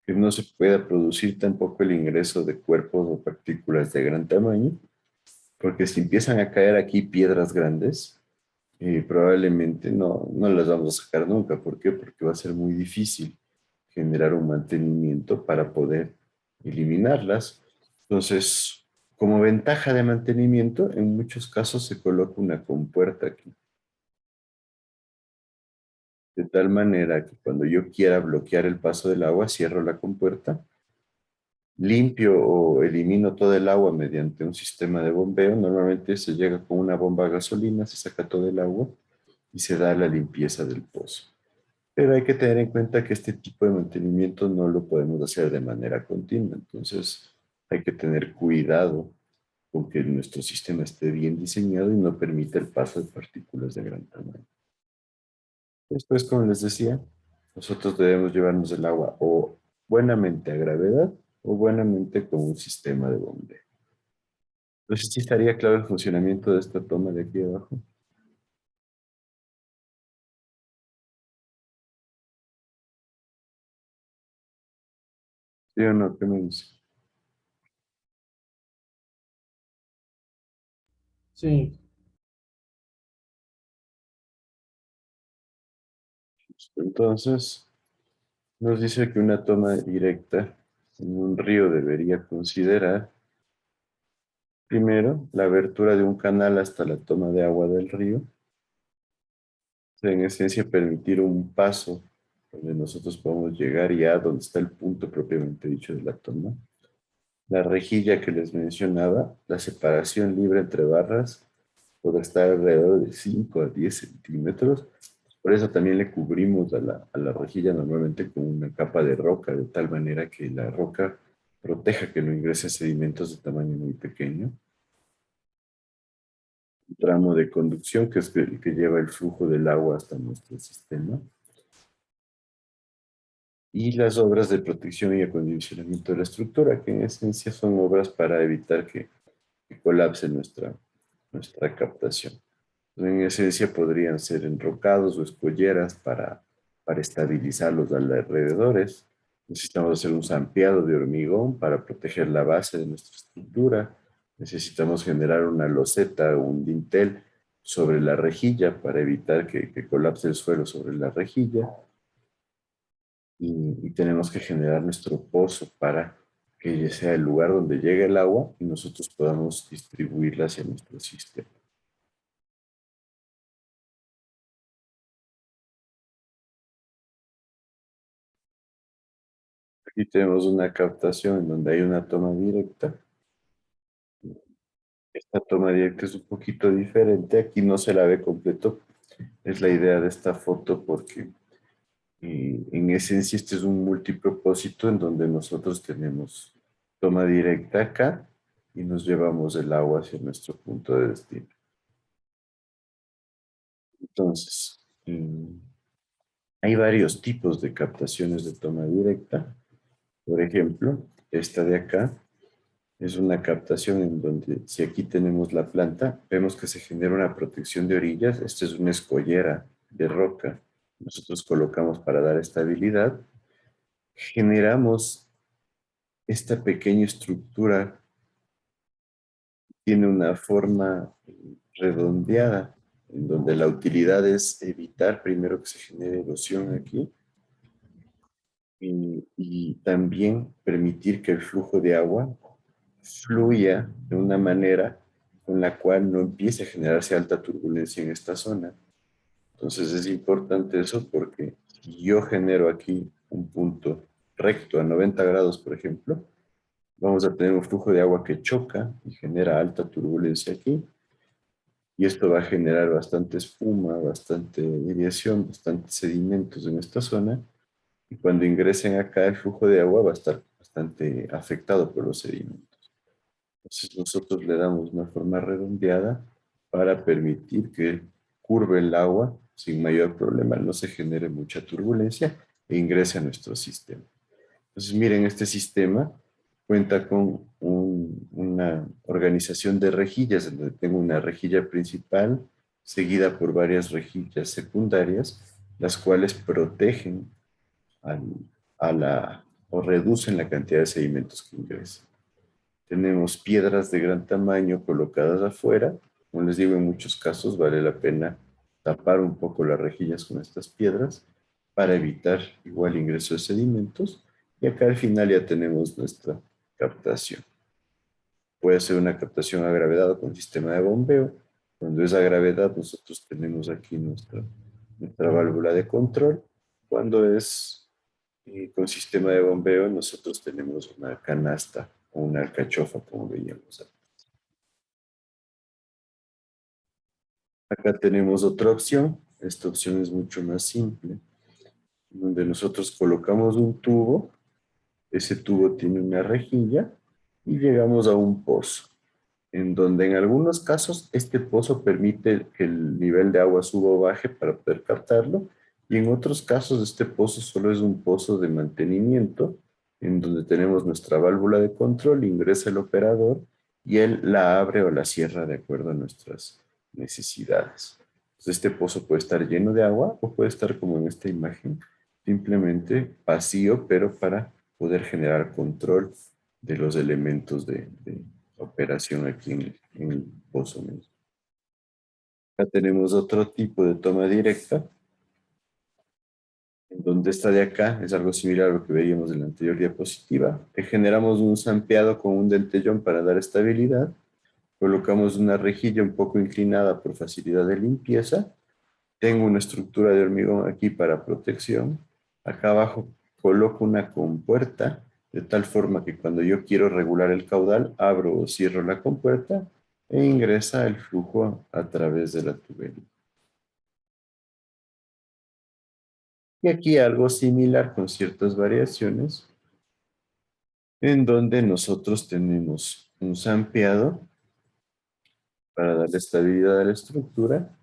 Speaker 1: que no se pueda producir tampoco el ingreso de cuerpos o partículas de gran tamaño, porque si empiezan a caer aquí piedras grandes, probablemente no las vamos a sacar nunca. ¿Por qué? Porque va a ser muy difícil generar un mantenimiento para poder eliminarlas. Entonces, Como ventaja de mantenimiento, en muchos casos se coloca una compuerta aquí. De tal manera que cuando yo quiera bloquear el paso del agua, cierro la compuerta, limpio o elimino todo el agua mediante un sistema de bombeo. Normalmente se llega con una bomba a gasolina, se saca todo el agua y se da la limpieza del pozo. Pero hay que tener en cuenta que este tipo de mantenimiento no lo podemos hacer de manera continua. Entonces hay que tener cuidado con que nuestro sistema esté bien diseñado y no permita el paso de partículas de gran tamaño. Después, como les decía, nosotros debemos llevarnos el agua o buenamente a gravedad o buenamente con un sistema de bombeo. Entonces, sí estaría claro el funcionamiento de esta toma de aquí abajo. ¿Sí o no? ¿Qué me dice?
Speaker 12: Sí.
Speaker 1: Entonces, nos dice que una toma directa en un río debería considerar, primero, la abertura de un canal hasta la toma de agua del río. O sea, en esencia, permitir un paso donde nosotros podemos llegar ya donde está el punto propiamente dicho de la toma. La rejilla que les mencionaba, la separación libre entre barras, puede estar alrededor de 5 a 10 centímetros. Por eso también le cubrimos a la rejilla normalmente con una capa de roca, de tal manera que la roca proteja que no ingresen sedimentos de tamaño muy pequeño. Un tramo de conducción, que es el que lleva el flujo del agua hasta nuestro sistema. Y las obras de protección y acondicionamiento de la estructura, que en esencia son obras para evitar que colapse nuestra captación. En esencia podrían ser enrocados o escolleras para estabilizar los alrededores. Necesitamos hacer un zampeado de hormigón para proteger la base de nuestra estructura. Necesitamos generar una loseta o un dintel sobre la rejilla para evitar que colapse el suelo sobre la rejilla. Y tenemos que generar nuestro pozo para que sea el lugar donde llegue el agua y nosotros podamos distribuirla hacia nuestro sistema. Aquí tenemos una captación en donde hay una toma directa. Esta toma directa es un poquito diferente. Aquí no se la ve completo. Es la idea de esta foto porque en esencia este es un multipropósito en donde nosotros tenemos toma directa acá y nos llevamos el agua hacia nuestro punto de destino. Entonces, hay varios tipos de captaciones de toma directa. Por ejemplo, esta de acá es una captación en donde si aquí tenemos la planta, vemos que se genera una protección de orillas. Esta es una escollera de roca. Nosotros colocamos para dar estabilidad. Generamos esta pequeña estructura. Tiene una forma redondeada, en donde la utilidad es evitar primero que se genere erosión aquí y también permitir que el flujo de agua fluya de una manera con la cual no empiece a generarse alta turbulencia en esta zona. Entonces es importante eso porque si yo genero aquí un punto recto a 90 grados, por ejemplo, vamos a tener un flujo de agua que choca y genera alta turbulencia aquí. Y esto va a generar bastante espuma, bastante aireación, bastantes sedimentos en esta zona. Y cuando ingresen acá, el flujo de agua va a estar bastante afectado por los sedimentos. Entonces nosotros le damos una forma redondeada para permitir que curve el agua sin mayor problema, no se genere mucha turbulencia e ingrese a nuestro sistema. Entonces miren, este sistema cuenta con una organización de rejillas, en donde tengo una rejilla principal seguida por varias rejillas secundarias, las cuales protegen o reducen la cantidad de sedimentos que ingresan. Tenemos piedras de gran tamaño colocadas afuera. Como les digo, en muchos casos vale la pena tapar un poco las rejillas con estas piedras para evitar igual ingreso de sedimentos. Y acá al final ya tenemos nuestra captación. puede ser una captación a gravedad o con sistema de bombeo. Cuando es a gravedad, nosotros tenemos aquí nuestra válvula de control. Cuando es con sistema de bombeo, nosotros tenemos una canasta o una alcachofa, como veíamos antes. Acá tenemos otra opción. Esta opción es mucho más simple, donde nosotros colocamos un tubo. Ese tubo tiene una rejilla y llegamos a un pozo, en donde en algunos casos este pozo permite que el nivel de agua suba o baje para poder captarlo, y en otros casos este pozo solo es un pozo de mantenimiento, en donde tenemos nuestra válvula de control, ingresa el operador y él la abre o la cierra de acuerdo a nuestras necesidades. Entonces, este pozo puede estar lleno de agua o puede estar como en esta imagen, simplemente vacío, pero para poder generar control de los elementos de operación aquí en el pozo mismo. Acá tenemos otro tipo de toma directa, en donde esta de acá es algo similar a lo que veíamos en la anterior diapositiva. Generamos un zampeado con un dentellón para dar estabilidad. Colocamos una rejilla un poco inclinada por facilidad de limpieza. Tengo una estructura de hormigón aquí para protección. Acá abajo coloco una compuerta de tal forma que cuando yo quiero regular el caudal, abro o cierro la compuerta e ingresa el flujo a través de la tubería. Y aquí algo similar con ciertas variaciones, en donde nosotros tenemos un zampeado para darle estabilidad a la estructura.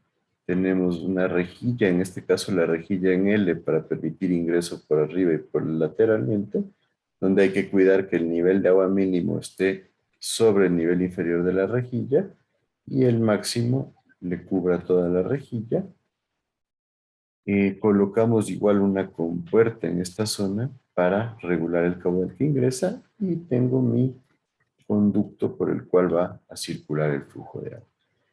Speaker 1: Tenemos una rejilla, en este caso la rejilla en L para permitir ingreso por arriba y por lateralmente, donde hay que cuidar que el nivel de agua mínimo esté sobre el nivel inferior de la rejilla y el máximo le cubra toda la rejilla. Colocamos igual una compuerta en esta zona para regular el caudal que ingresa y tengo mi conducto por el cual va a circular el flujo de agua.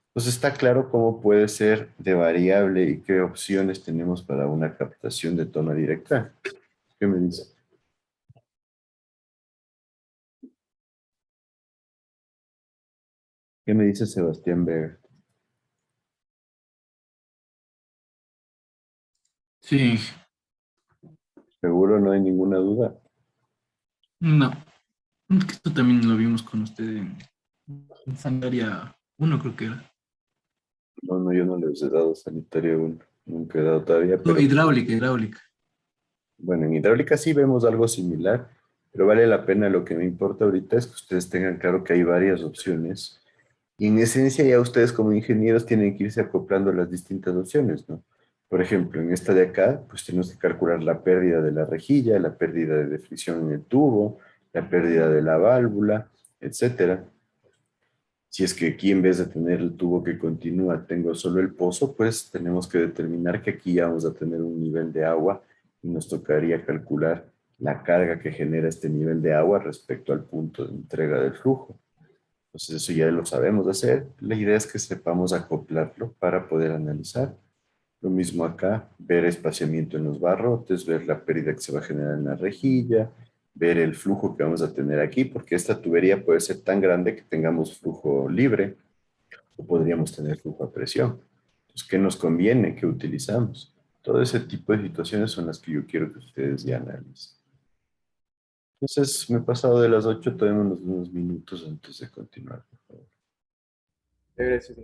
Speaker 1: Entonces está claro cómo puede ser de variable y qué opciones tenemos para una captación de toma directa. ¿Qué me dice? ¿Qué me dice Sebastián Berg?
Speaker 13: Sí,
Speaker 1: Seguro no hay ninguna duda.
Speaker 13: no. Es que esto también lo vimos con usted en Sandaria 1, creo que era.
Speaker 1: No, no, yo no les he dado sanitario aún. Nunca he dado todavía,
Speaker 13: No,
Speaker 1: pero
Speaker 13: hidráulica, hidráulica.
Speaker 1: bueno, en hidráulica sí vemos algo similar, pero vale la pena. Lo que me importa ahorita es que ustedes tengan claro que hay varias opciones. Y en esencia ya ustedes como ingenieros tienen que irse acoplando a las distintas opciones, ¿no? Por ejemplo, en esta de acá, pues tenemos que calcular la pérdida de la rejilla, la pérdida de fricción en el tubo, la pérdida de la válvula, etcétera. Si es que aquí en vez de tener el tubo que continúa, tengo solo el pozo, pues tenemos que determinar que aquí ya vamos a tener un nivel de agua y nos tocaría calcular la carga que genera este nivel de agua respecto al punto de entrega del flujo. Entonces eso ya lo sabemos hacer. La idea es que sepamos acoplarlo para poder analizar. Lo mismo acá, ver espaciamiento en los barrotes, ver la pérdida que se va a generar en la rejilla, ver el flujo que vamos a tener aquí, porque esta tubería puede ser tan grande que tengamos flujo libre o podríamos tener flujo a presión. Entonces, ¿qué nos conviene? ¿Qué utilizamos? Todo ese tipo de situaciones son las que yo quiero que ustedes ya analicen. Entonces, me he pasado de las 8, todavía unos minutos antes de continuar, por favor.
Speaker 12: Gracias.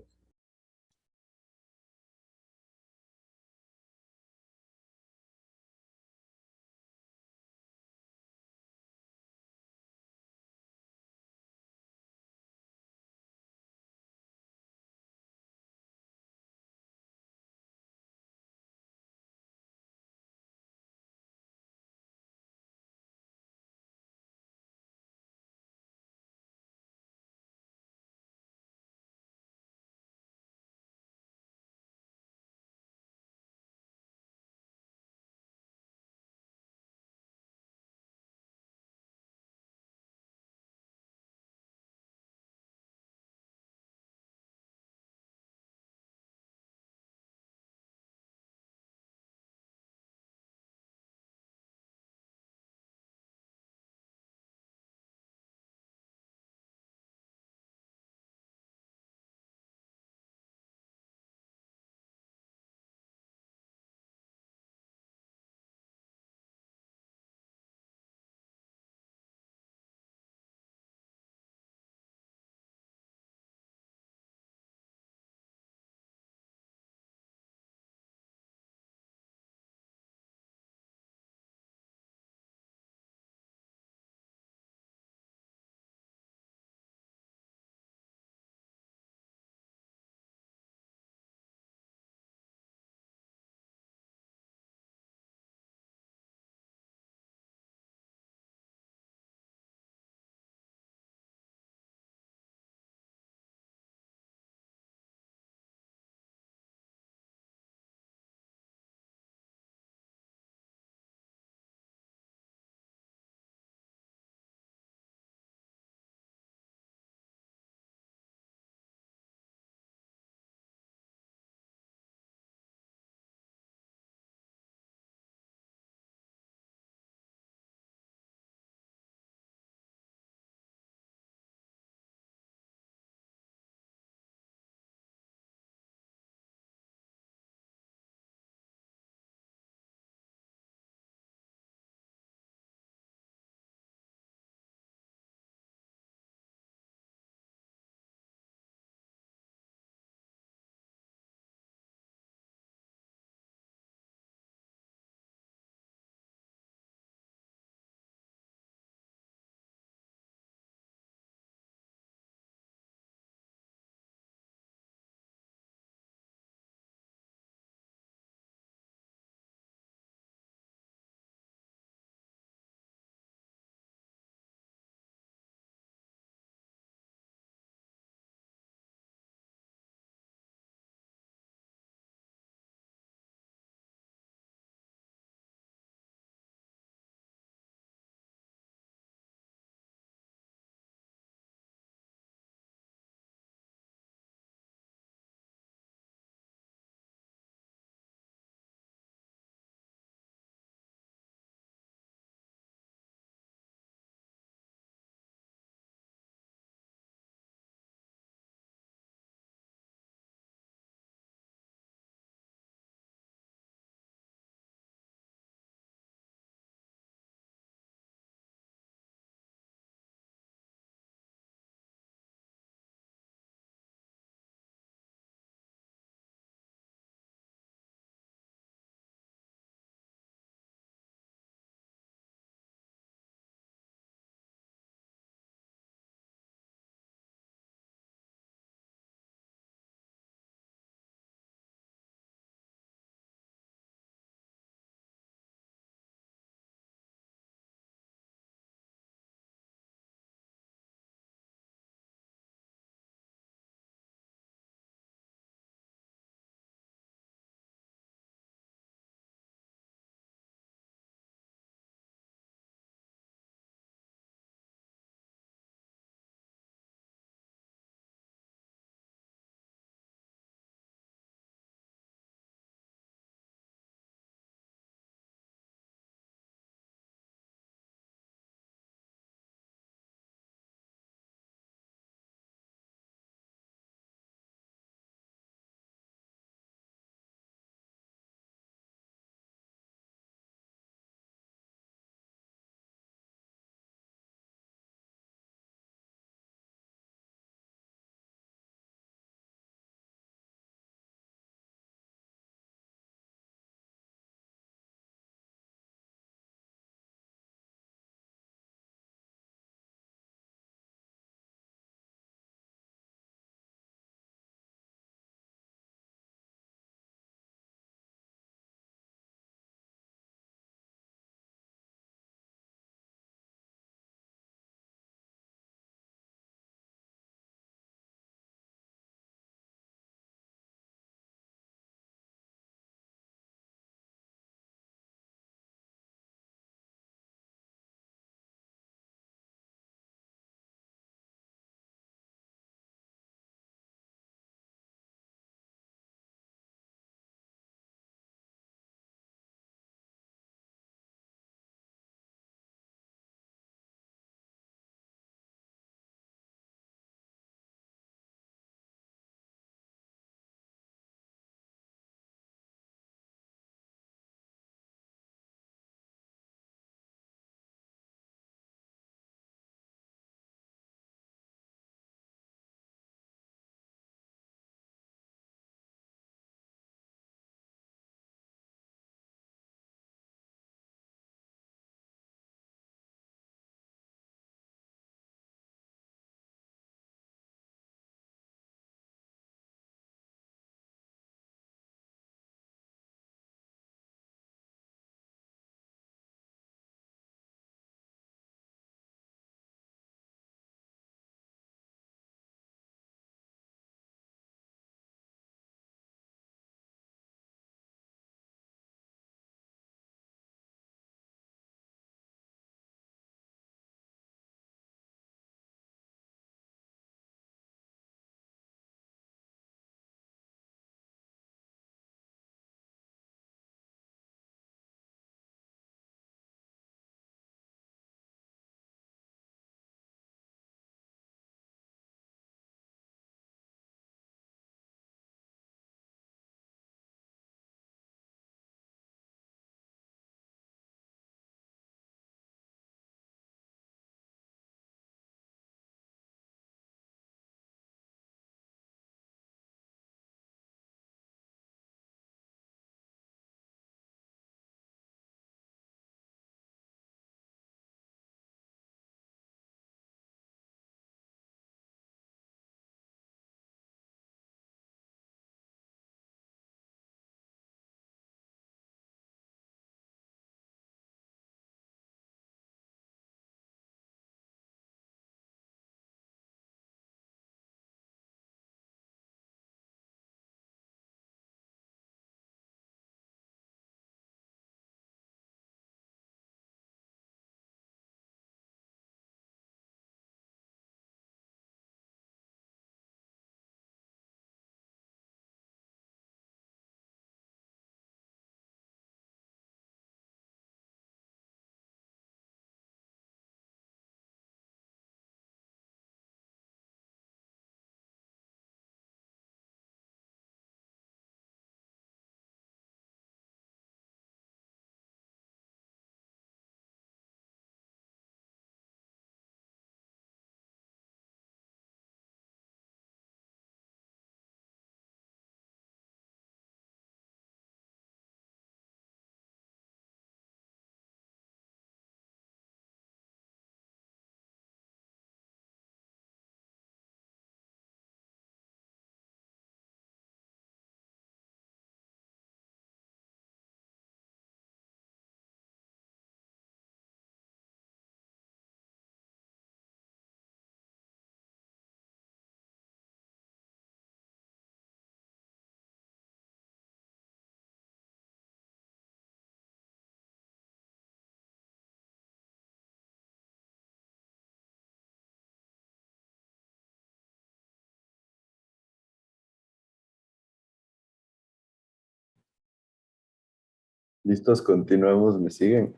Speaker 1: ¿Listos? Continuamos, ¿me siguen?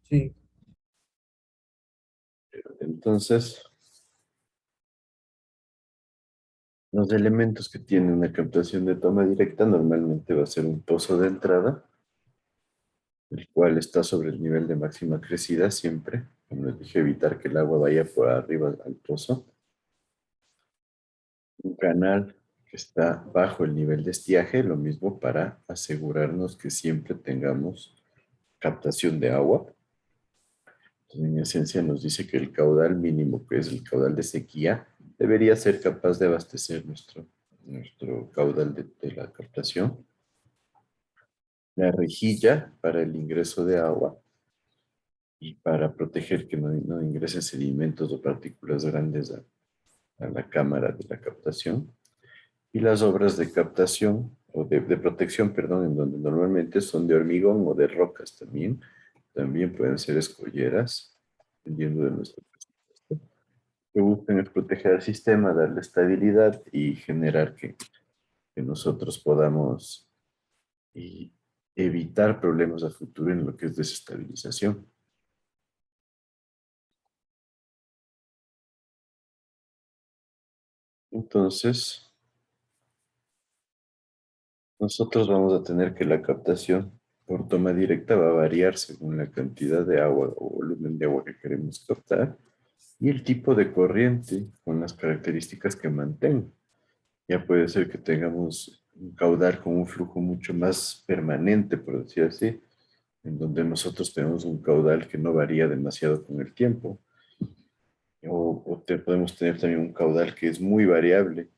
Speaker 12: Sí.
Speaker 1: Entonces, los elementos que tiene una captación de toma directa normalmente va a ser un pozo de entrada, el cual está sobre el nivel de máxima crecida siempre. Como les dije, evitar que el agua vaya por arriba al pozo. Un canal que está bajo el nivel de estiaje, lo mismo para asegurarnos que siempre tengamos captación de agua. Entonces, en esencia nos dice que el caudal mínimo, que es el caudal de sequía, debería ser capaz de abastecer nuestro caudal de la captación. La rejilla para el ingreso de agua y para proteger que no ingresen sedimentos o partículas grandes a la cámara de la captación. Y las obras de captación o de protección, perdón, en donde normalmente son de hormigón o de rocas también. También pueden ser escolleras, dependiendo de nuestro presupuesto. Que buscan es proteger al sistema, darle estabilidad y generar que nosotros podamos y evitar problemas a futuro en lo que es desestabilización. Entonces, nosotros vamos a tener que la captación por toma directa va a variar según la cantidad de agua o volumen de agua que queremos captar y el tipo de corriente con las características que mantenga. Ya puede ser que tengamos un caudal con un flujo mucho más permanente, por decir así, en donde nosotros tenemos un caudal que no varía demasiado con el tiempo. Podemos tener también un caudal que es muy variable,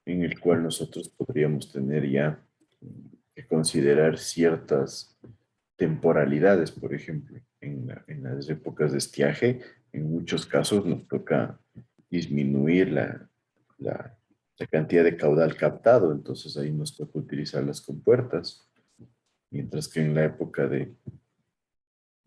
Speaker 1: en el cual nosotros podríamos tener ya que considerar ciertas temporalidades, por ejemplo, en las épocas de estiaje, en muchos casos nos toca disminuir la cantidad de caudal captado, entonces ahí nos toca utilizar las compuertas, mientras que en la época de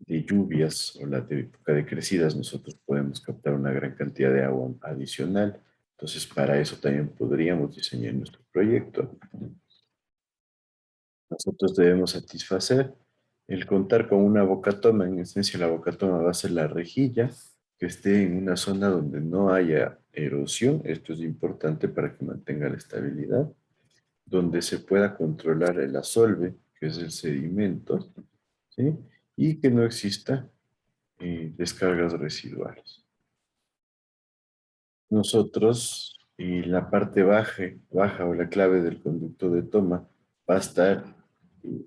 Speaker 1: lluvias o la época de crecidas nosotros podemos captar una gran cantidad de agua adicional. Entonces, para eso también podríamos diseñar nuestro proyecto. Nosotros debemos satisfacer el contar con una bocatoma. En esencia, la bocatoma va a ser la rejilla que esté en una zona donde no haya erosión. Esto es importante para que mantenga la estabilidad. Donde se pueda controlar el asolve, que es el sedimento, ¿sí? Y que no exista descargas residuales. Nosotros, y la parte baja o la clave del conducto de toma va a estar eh,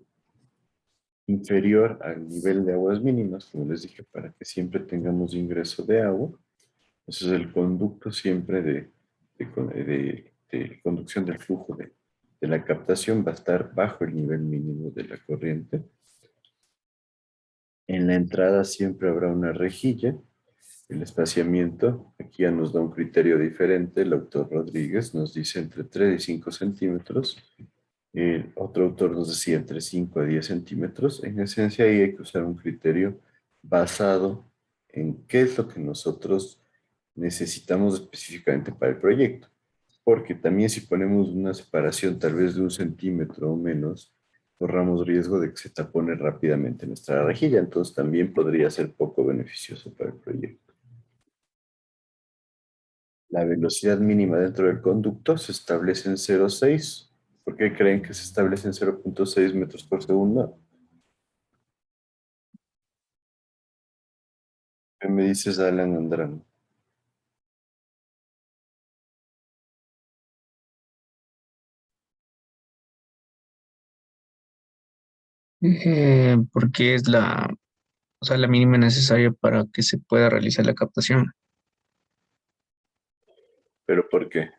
Speaker 1: inferior al nivel de aguas mínimas, como les dije, para que siempre tengamos ingreso de agua. Entonces el conducto siempre de conducción del flujo de la captación va a estar bajo el nivel mínimo de la corriente. En la entrada siempre habrá una rejilla. El espaciamiento, aquí ya nos da un criterio diferente. El autor Rodríguez nos dice entre 3 y 5 centímetros. El otro autor nos decía entre 5 a 10 centímetros. En esencia, ahí hay que usar un criterio basado en qué es lo que nosotros necesitamos específicamente para el proyecto. Porque también si ponemos una separación tal vez de 1 centímetro o menos, corramos riesgo de que se tapone rápidamente nuestra rejilla. Entonces también podría ser poco beneficioso para el proyecto. La velocidad mínima dentro del conducto se establece en 0,6. ¿Por qué creen que se establece en 0,6 metros por segundo? ¿Qué me dices, Alan Andrano?
Speaker 9: Porque es o sea, la mínima necesaria para que se pueda realizar la captación.
Speaker 1: ¿Pero por qué?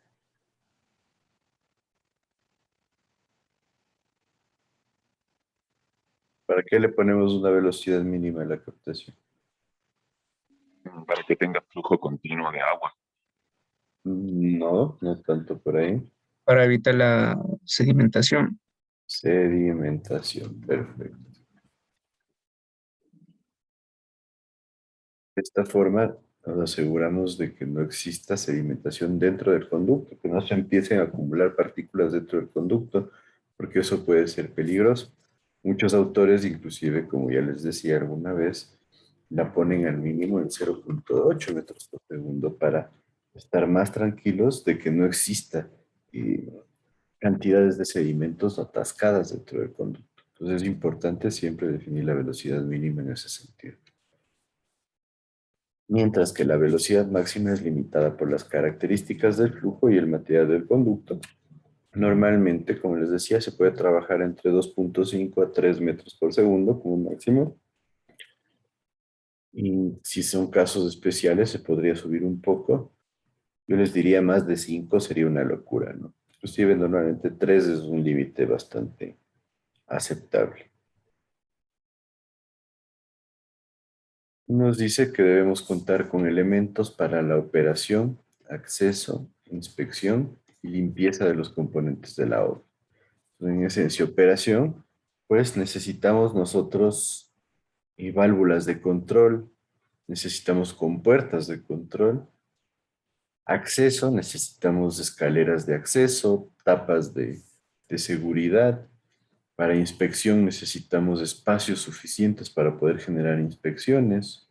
Speaker 1: ¿Para qué le ponemos una velocidad mínima a la captación?
Speaker 11: Para que tenga flujo continuo de agua.
Speaker 1: No, no tanto por ahí.
Speaker 9: Para evitar la sedimentación.
Speaker 1: Sedimentación, perfecto. De esta forma nos aseguramos de que no exista sedimentación dentro del conducto, que no se empiecen a acumular partículas dentro del conducto, porque eso puede ser peligroso. Muchos autores, inclusive, como ya les decía alguna vez, la ponen al mínimo en 0,8 metros por segundo para estar más tranquilos de que no exista cantidades de sedimentos atascadas dentro del conducto. Entonces es importante siempre definir la velocidad mínima en ese sentido. Mientras que la velocidad máxima es limitada por las características del flujo y el material del conducto. Normalmente, como les decía, se puede trabajar entre 2,5 a 3 metros por segundo como máximo. Y si son casos especiales, se podría subir un poco. Yo les diría más de 5 sería una locura, ¿no? Inclusive normalmente 3 es un límite bastante aceptable. Nos dice que debemos contar con elementos para la operación, acceso, inspección y limpieza de los componentes de la obra. En esencia, operación, pues necesitamos nosotros válvulas de control, necesitamos compuertas de control, acceso, necesitamos escaleras de acceso, tapas de seguridad. Para inspección necesitamos espacios suficientes para poder generar inspecciones.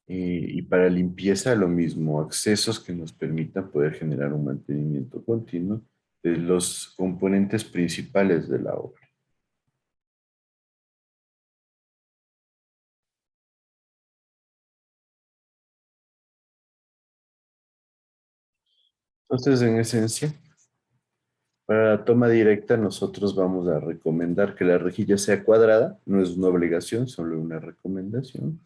Speaker 1: Y para limpieza lo mismo, accesos que nos permitan poder generar un mantenimiento continuo de los componentes principales de la obra. Entonces, en esencia, para la toma directa nosotros vamos a recomendar que la rejilla sea cuadrada, no es una obligación, solo una recomendación.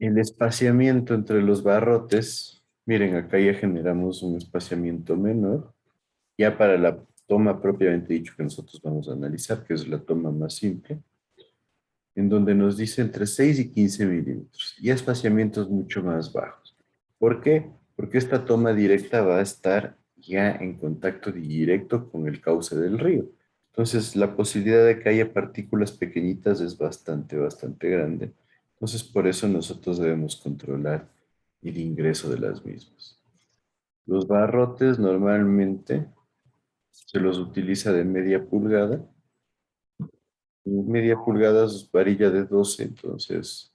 Speaker 1: El espaciamiento entre los barrotes, miren, acá ya generamos un espaciamiento menor, ya para la toma propiamente dicho que nosotros vamos a analizar, que es la toma más simple, en donde nos dice entre 6 y 15 milímetros, y espaciamientos mucho más bajos. ¿Por qué? Porque esta toma directa va a estar ya en contacto directo con el cauce del río. Entonces, la posibilidad de que haya partículas pequeñitas es bastante grande. Entonces, por eso nosotros debemos controlar el ingreso de las mismas. Los barrotes normalmente se los utiliza de media pulgada. Media pulgada es varilla de 12, entonces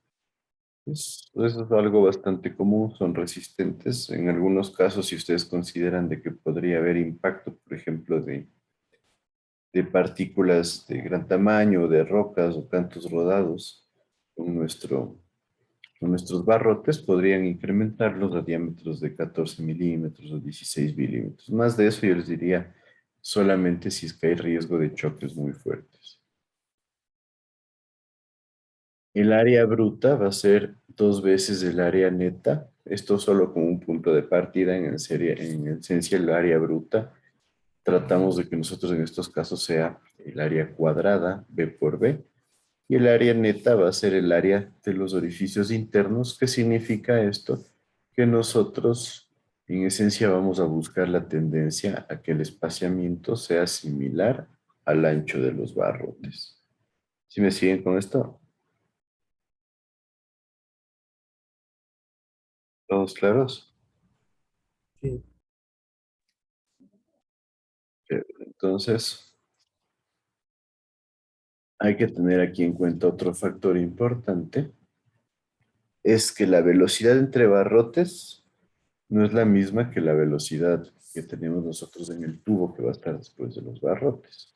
Speaker 1: eso es algo bastante común, son resistentes. En algunos casos, si ustedes consideran de que podría haber impacto, por ejemplo, de partículas de gran tamaño, de rocas o cantos rodados con nuestros barrotes, podrían incrementarlos a diámetros de 14 milímetros o 16 milímetros. Más de eso yo les diría solamente si es que hay riesgo de choques muy fuertes. El área bruta va a ser 2 veces el área neta. Esto solo como un punto de partida. En esencia, el área bruta. Tratamos de que nosotros en estos casos sea el área cuadrada, B por B. Y el área neta va a ser el área de los orificios internos. ¿Qué significa esto? Que nosotros en esencia vamos a buscar la tendencia a que el espaciamiento sea similar al ancho de los barrotes. ¿Sí me siguen con esto? ¿Todos claros?
Speaker 12: Sí.
Speaker 1: Entonces, hay que tener aquí en cuenta otro factor importante, es que la velocidad entre barrotes no es la misma que la velocidad que tenemos nosotros en el tubo que va a estar después de los barrotes.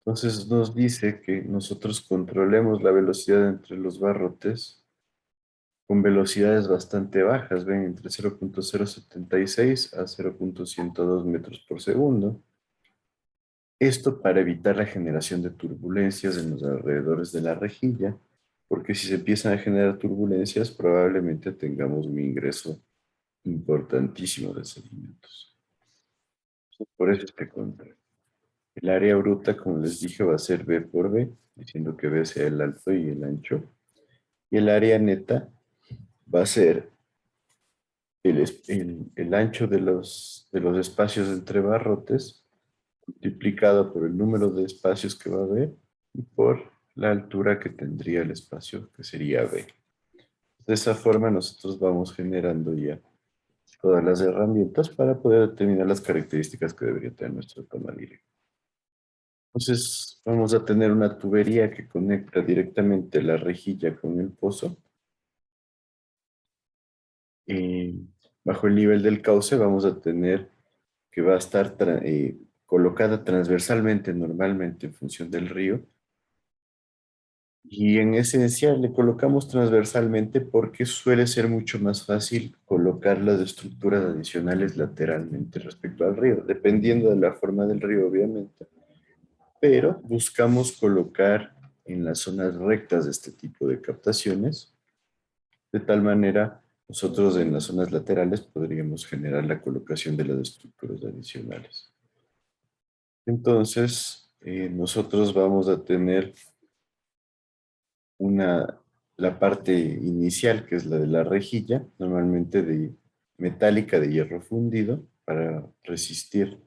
Speaker 1: Entonces nos dice que nosotros controlemos la velocidad entre los barrotes con velocidades bastante bajas, ven, entre 0,076 a 0,102 metros por segundo. Esto para evitar la generación de turbulencias en los alrededores de la rejilla, porque si se empiezan a generar turbulencias, probablemente tengamos un ingreso importantísimo de sedimentos. Por eso este contra. El área bruta, como les dije, va a ser B por B, diciendo que B sea el alto y el ancho. Y el área neta va a ser el ancho de los espacios entre barrotes multiplicado por el número de espacios que va a haber y por la altura que tendría el espacio, que sería B. De esa forma nosotros vamos generando ya todas las herramientas para poder determinar las características que debería tener nuestra toma directa. Entonces vamos a tener una tubería que conecta directamente la rejilla con el pozo. Y bajo el nivel del cauce vamos a tener que va a estar colocada transversalmente normalmente en función del río. Y en esencia le colocamos transversalmente porque suele ser mucho más fácil colocar las estructuras adicionales lateralmente respecto al río, dependiendo de la forma del río, obviamente. Pero buscamos colocar en las zonas rectas de este tipo de captaciones, de tal manera nosotros en las zonas laterales podríamos generar la colocación de las estructuras adicionales. Entonces, nosotros vamos a tener la parte inicial, que es la de la rejilla, normalmente de metálica de hierro fundido, para resistir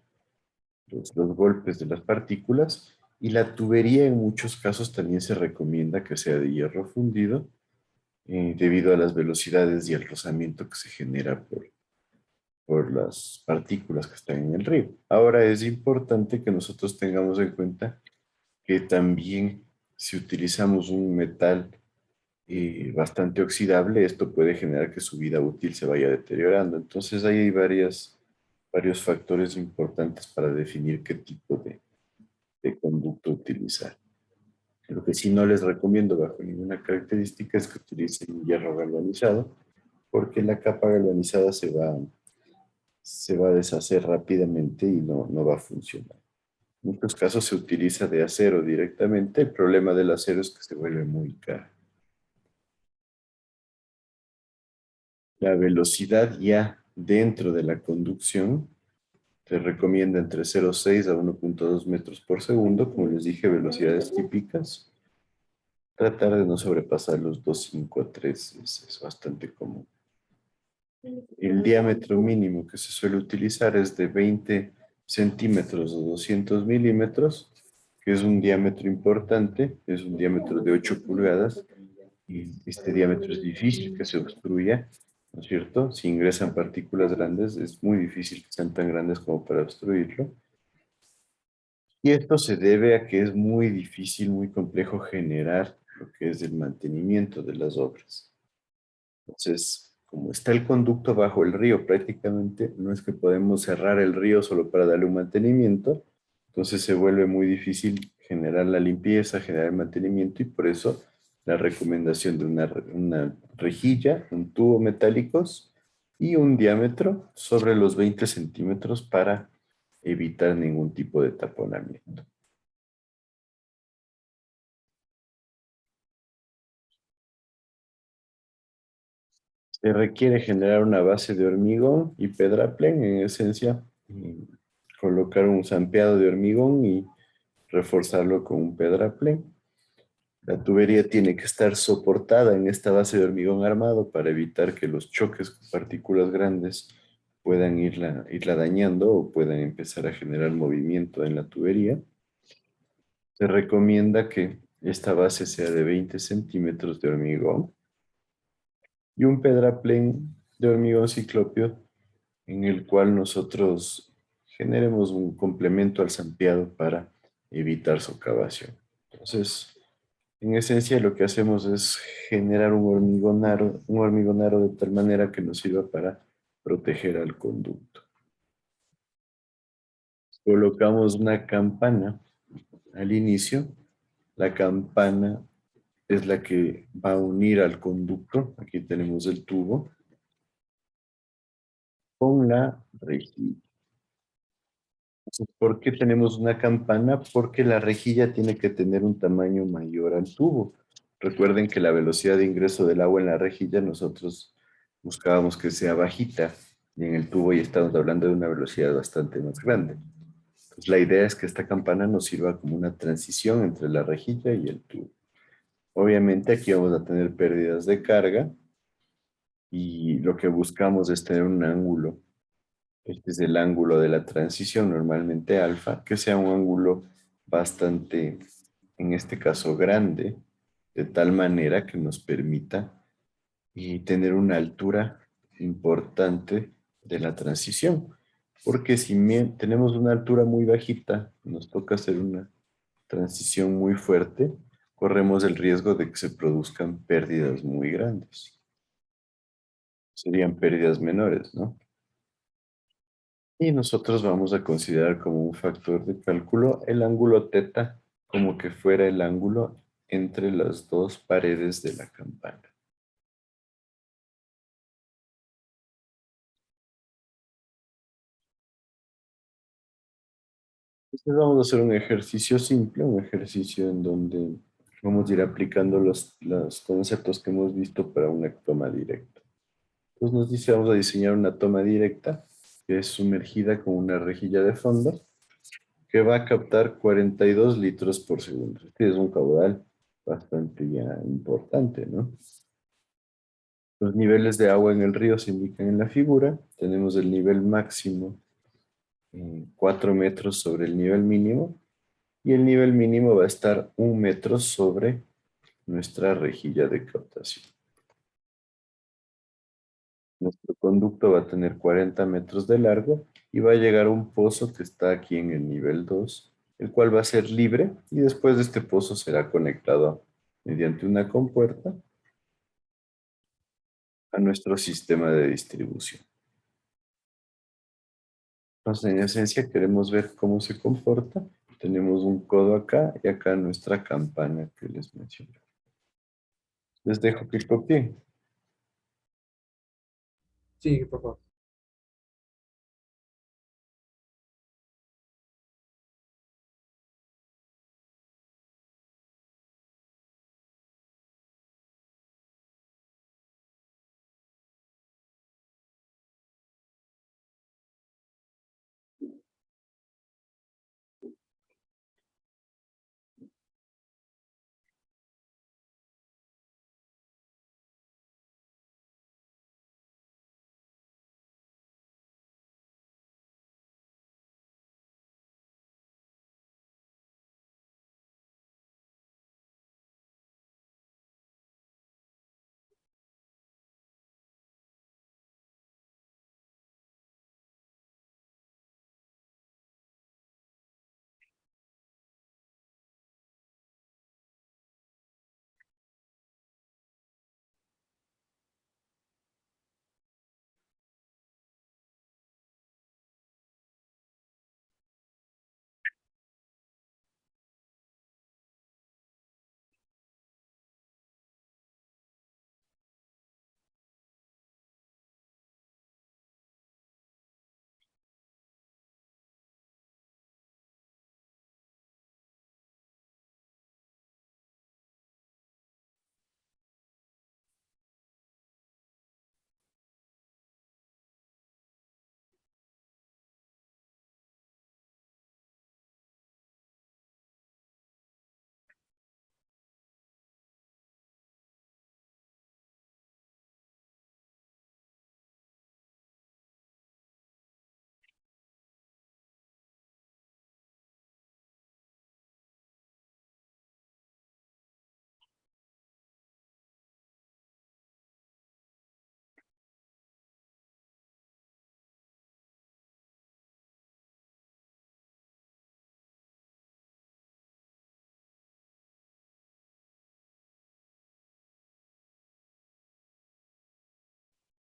Speaker 1: los golpes de las partículas, y la tubería en muchos casos también se recomienda que sea de hierro fundido, debido a las velocidades y el rozamiento que se genera por las partículas que están en el río. Ahora es importante que nosotros tengamos en cuenta que también si utilizamos un metal bastante oxidable, esto puede generar que su vida útil se vaya deteriorando. Entonces ahí hay varios factores importantes para definir qué tipo de conducto utilizar. Lo que sí no les recomiendo bajo ninguna característica es que utilicen hierro galvanizado, porque la capa galvanizada se va a deshacer rápidamente y no va a funcionar. En muchos casos se utiliza de acero directamente. El problema del acero es que se vuelve muy caro. La velocidad ya dentro de la conducción se recomienda entre 0,6 a 1,2 metros por segundo. Como les dije, velocidades típicas. Tratar de no sobrepasar los 2,5 a 3 es bastante común. El diámetro mínimo que se suele utilizar es de 20 centímetros o 200 milímetros, que es un diámetro importante, es un diámetro de 8 pulgadas, y este diámetro es difícil que se obstruya, ¿no es cierto? Si ingresan partículas grandes, es muy difícil que sean tan grandes como para obstruirlo. Y esto se debe a que es muy difícil, muy complejo generar lo que es el mantenimiento de las obras. Entonces, como está el conducto bajo el río prácticamente, no es que podemos cerrar el río solo para darle un mantenimiento, entonces se vuelve muy difícil generar la limpieza, generar el mantenimiento, y por eso la recomendación de una rejilla, un tubo metálicos y un diámetro sobre los 20 centímetros para evitar ningún tipo de taponamiento. Se requiere generar una base de hormigón y pedraplen, en esencia, y colocar un zampeado de hormigón y reforzarlo con un pedraplen. La tubería tiene que estar soportada en esta base de hormigón armado para evitar que los choques con partículas grandes puedan irla dañando o puedan empezar a generar movimiento en la tubería. Se recomienda que esta base sea de 20 centímetros de hormigón y un pedraplén de hormigón ciclópeo en el cual nosotros generemos un complemento al zampeado para evitar socavación. Entonces, en esencia lo que hacemos es generar un hormigonaro de tal manera que nos sirva para proteger al conducto. Colocamos una campana al inicio. La campana es la que va a unir al conducto. Aquí tenemos el tubo con la rejilla. ¿Por qué tenemos una campana? Porque la rejilla tiene que tener un tamaño mayor al tubo. Recuerden que la velocidad de ingreso del agua en la rejilla nosotros buscábamos que sea bajita, y en el tubo ya estamos hablando de una velocidad bastante más grande. Entonces la idea es que esta campana nos sirva como una transición entre la rejilla y el tubo. Obviamente aquí vamos a tener pérdidas de carga y lo que buscamos es tener un ángulo. Este es el ángulo de la transición, normalmente alfa, que sea un ángulo bastante, en este caso grande, de tal manera que nos permita tener una altura importante de la transición. Porque si tenemos una altura muy bajita, nos toca hacer una transición muy fuerte, corremos el riesgo de que se produzcan pérdidas muy grandes. Serían pérdidas menores, ¿no? Y nosotros vamos a considerar como un factor de cálculo el ángulo teta, como que fuera el ángulo entre las dos paredes de la campana. Entonces vamos a hacer un ejercicio simple, un ejercicio en donde vamos a ir aplicando los conceptos que hemos visto para una toma directa. Entonces nos dice, vamos a diseñar una toma directa que es sumergida con una rejilla de fondo que va a captar 42 litros por segundo. Este es un caudal bastante ya importante, ¿no? Los niveles de agua en el río se indican en la figura. Tenemos el nivel máximo, 4 metros sobre el nivel mínimo, y el nivel mínimo va a estar 1 metro sobre nuestra rejilla de captación. Nuestro conducto va a tener 40 metros de largo y va a llegar a un pozo que está aquí en el nivel 2, el cual va a ser libre, y después de este pozo será conectado mediante una compuerta a nuestro sistema de distribución. Entonces, en esencia, queremos ver cómo se comporta. Tenemos un codo acá y acá nuestra campana que les mencioné. Les dejo que copien.
Speaker 12: Sí, por favor.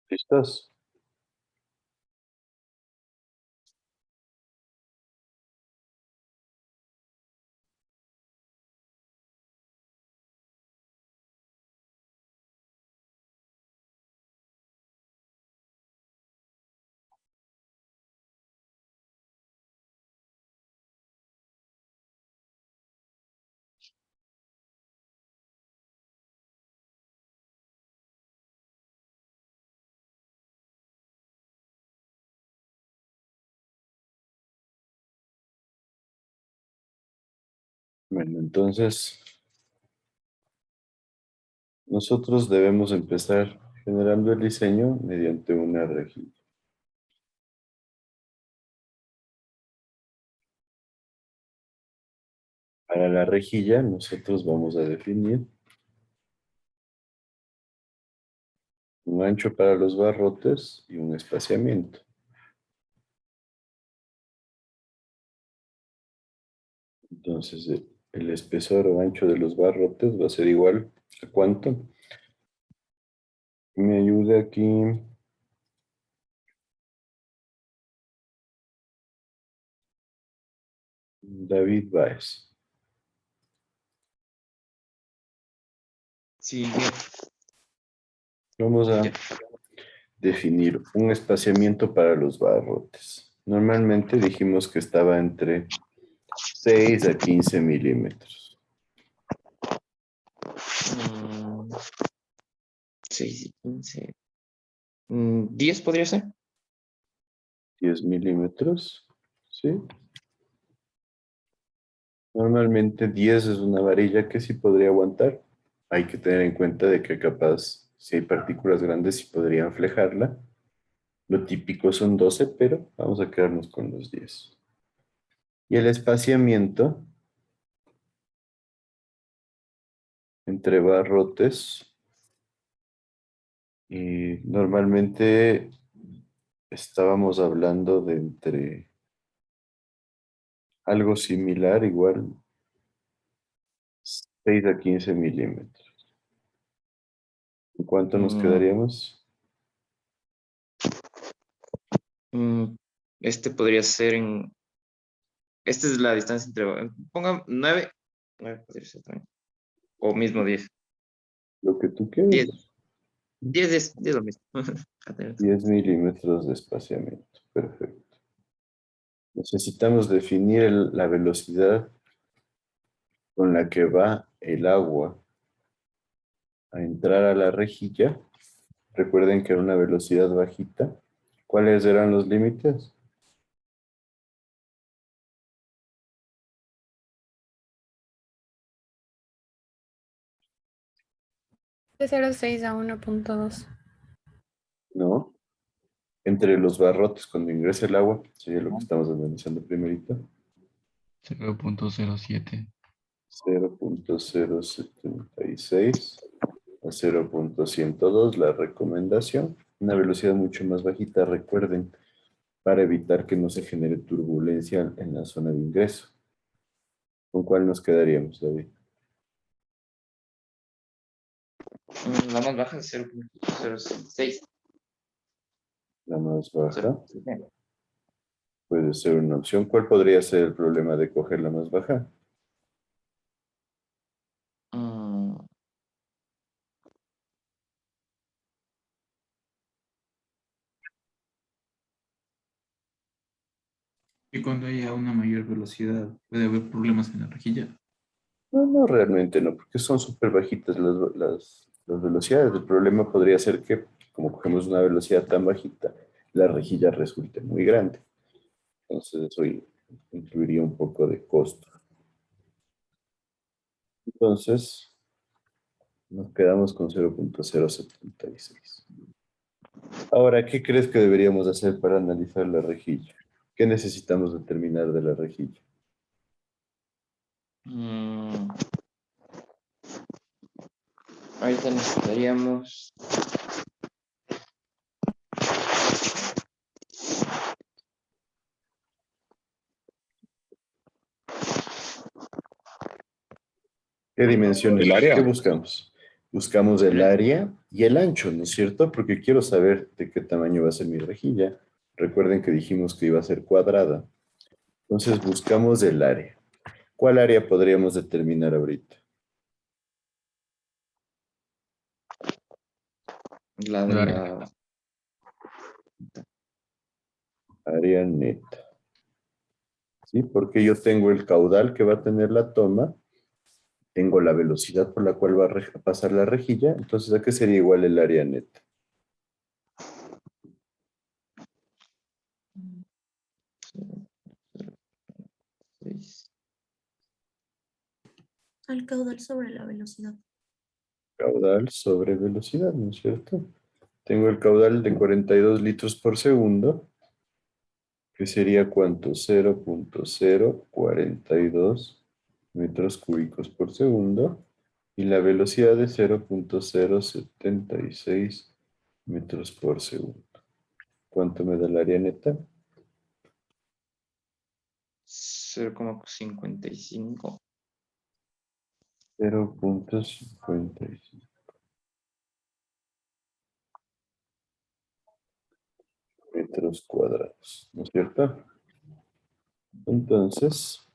Speaker 1: ¿Listos? Bueno, entonces nosotros debemos empezar generando el diseño mediante una rejilla. Para la rejilla nosotros vamos a definir un ancho para los barrotes y un espaciamiento. Entonces, el espesor o ancho de los barrotes va a ser igual a ¿cuánto? Me ayuda aquí. David Baez.
Speaker 14: Sí,
Speaker 1: Vamos a definir un espaciamiento para los barrotes. Normalmente dijimos que estaba entre 6 a 15 milímetros.
Speaker 14: 6 y 15. 10 podría ser.
Speaker 1: 10 milímetros, ¿sí? Normalmente 10 es una varilla que sí podría aguantar. Hay que tener en cuenta de que capaz, si hay partículas grandes, sí podrían flejarla. Lo típico son 12, pero vamos a quedarnos con los 10. Y el espaciamiento entre barrotes, y normalmente estábamos hablando de entre algo similar, igual 6 a 15 milímetros. ¿En cuánto nos quedaríamos?
Speaker 14: Este podría ser en... Esta es la distancia entre... Ponga 9. 9 podría ser también. O mismo 10.
Speaker 1: Lo que tú
Speaker 14: 10.
Speaker 1: quieras.
Speaker 14: 10 es lo mismo.
Speaker 1: 10 milímetros de espaciamiento. Perfecto. Necesitamos definir la velocidad con la que va el agua a entrar a la rejilla. Recuerden que era una velocidad bajita. ¿Cuáles eran los límites?
Speaker 8: De 0,6 a 1,2.
Speaker 1: No. Entre los barrotes cuando ingresa el agua, sería lo que estamos analizando primerito.
Speaker 15: 0.07.
Speaker 1: 0.076 a 0.102, la recomendación. Una velocidad mucho más bajita, recuerden, para evitar que no se genere turbulencia en la zona de ingreso. ¿Con cuál nos quedaríamos, David?
Speaker 14: La más baja es 0.06.
Speaker 1: La más baja. Puede ser una opción. ¿Cuál podría ser el problema de coger la más baja?
Speaker 13: Y cuando haya una mayor velocidad, puede haber problemas en la rejilla.
Speaker 1: No, no, realmente no, porque son súper bajitas las velocidades. El problema podría ser que, como cogemos una velocidad tan bajita, la rejilla resulte muy grande. Entonces, eso incluiría un poco de costo. Entonces, nos quedamos con 0.076. Ahora, ¿qué crees que deberíamos hacer para analizar la rejilla? ¿Qué necesitamos determinar de la rejilla?
Speaker 14: Ahorita necesitaríamos...
Speaker 1: ¿Qué dimensiones?
Speaker 11: ¿El área?
Speaker 1: ¿Qué buscamos? Buscamos el área y el ancho, ¿no es cierto? Porque quiero saber de qué tamaño va a ser mi rejilla. Recuerden que dijimos que iba a ser cuadrada. Entonces buscamos el área. ¿Cuál área podríamos determinar ahorita?
Speaker 14: La de la...
Speaker 1: Área neta. ¿Sí? Porque yo tengo el caudal que va a tener la toma, tengo la velocidad por la cual va a pasar la rejilla, entonces ¿a qué sería igual el área neta?
Speaker 8: Al caudal sobre la velocidad.
Speaker 1: Caudal sobre velocidad, ¿no es cierto? Tengo el caudal de 42 litros por segundo, que sería ¿cuánto? 0.042 metros cúbicos por segundo, y la velocidad de 0.076 metros por segundo. ¿Cuánto me da el área neta?
Speaker 14: 0,55.
Speaker 1: 0.55 metros cuadrados, ¿no es cierto? Entonces,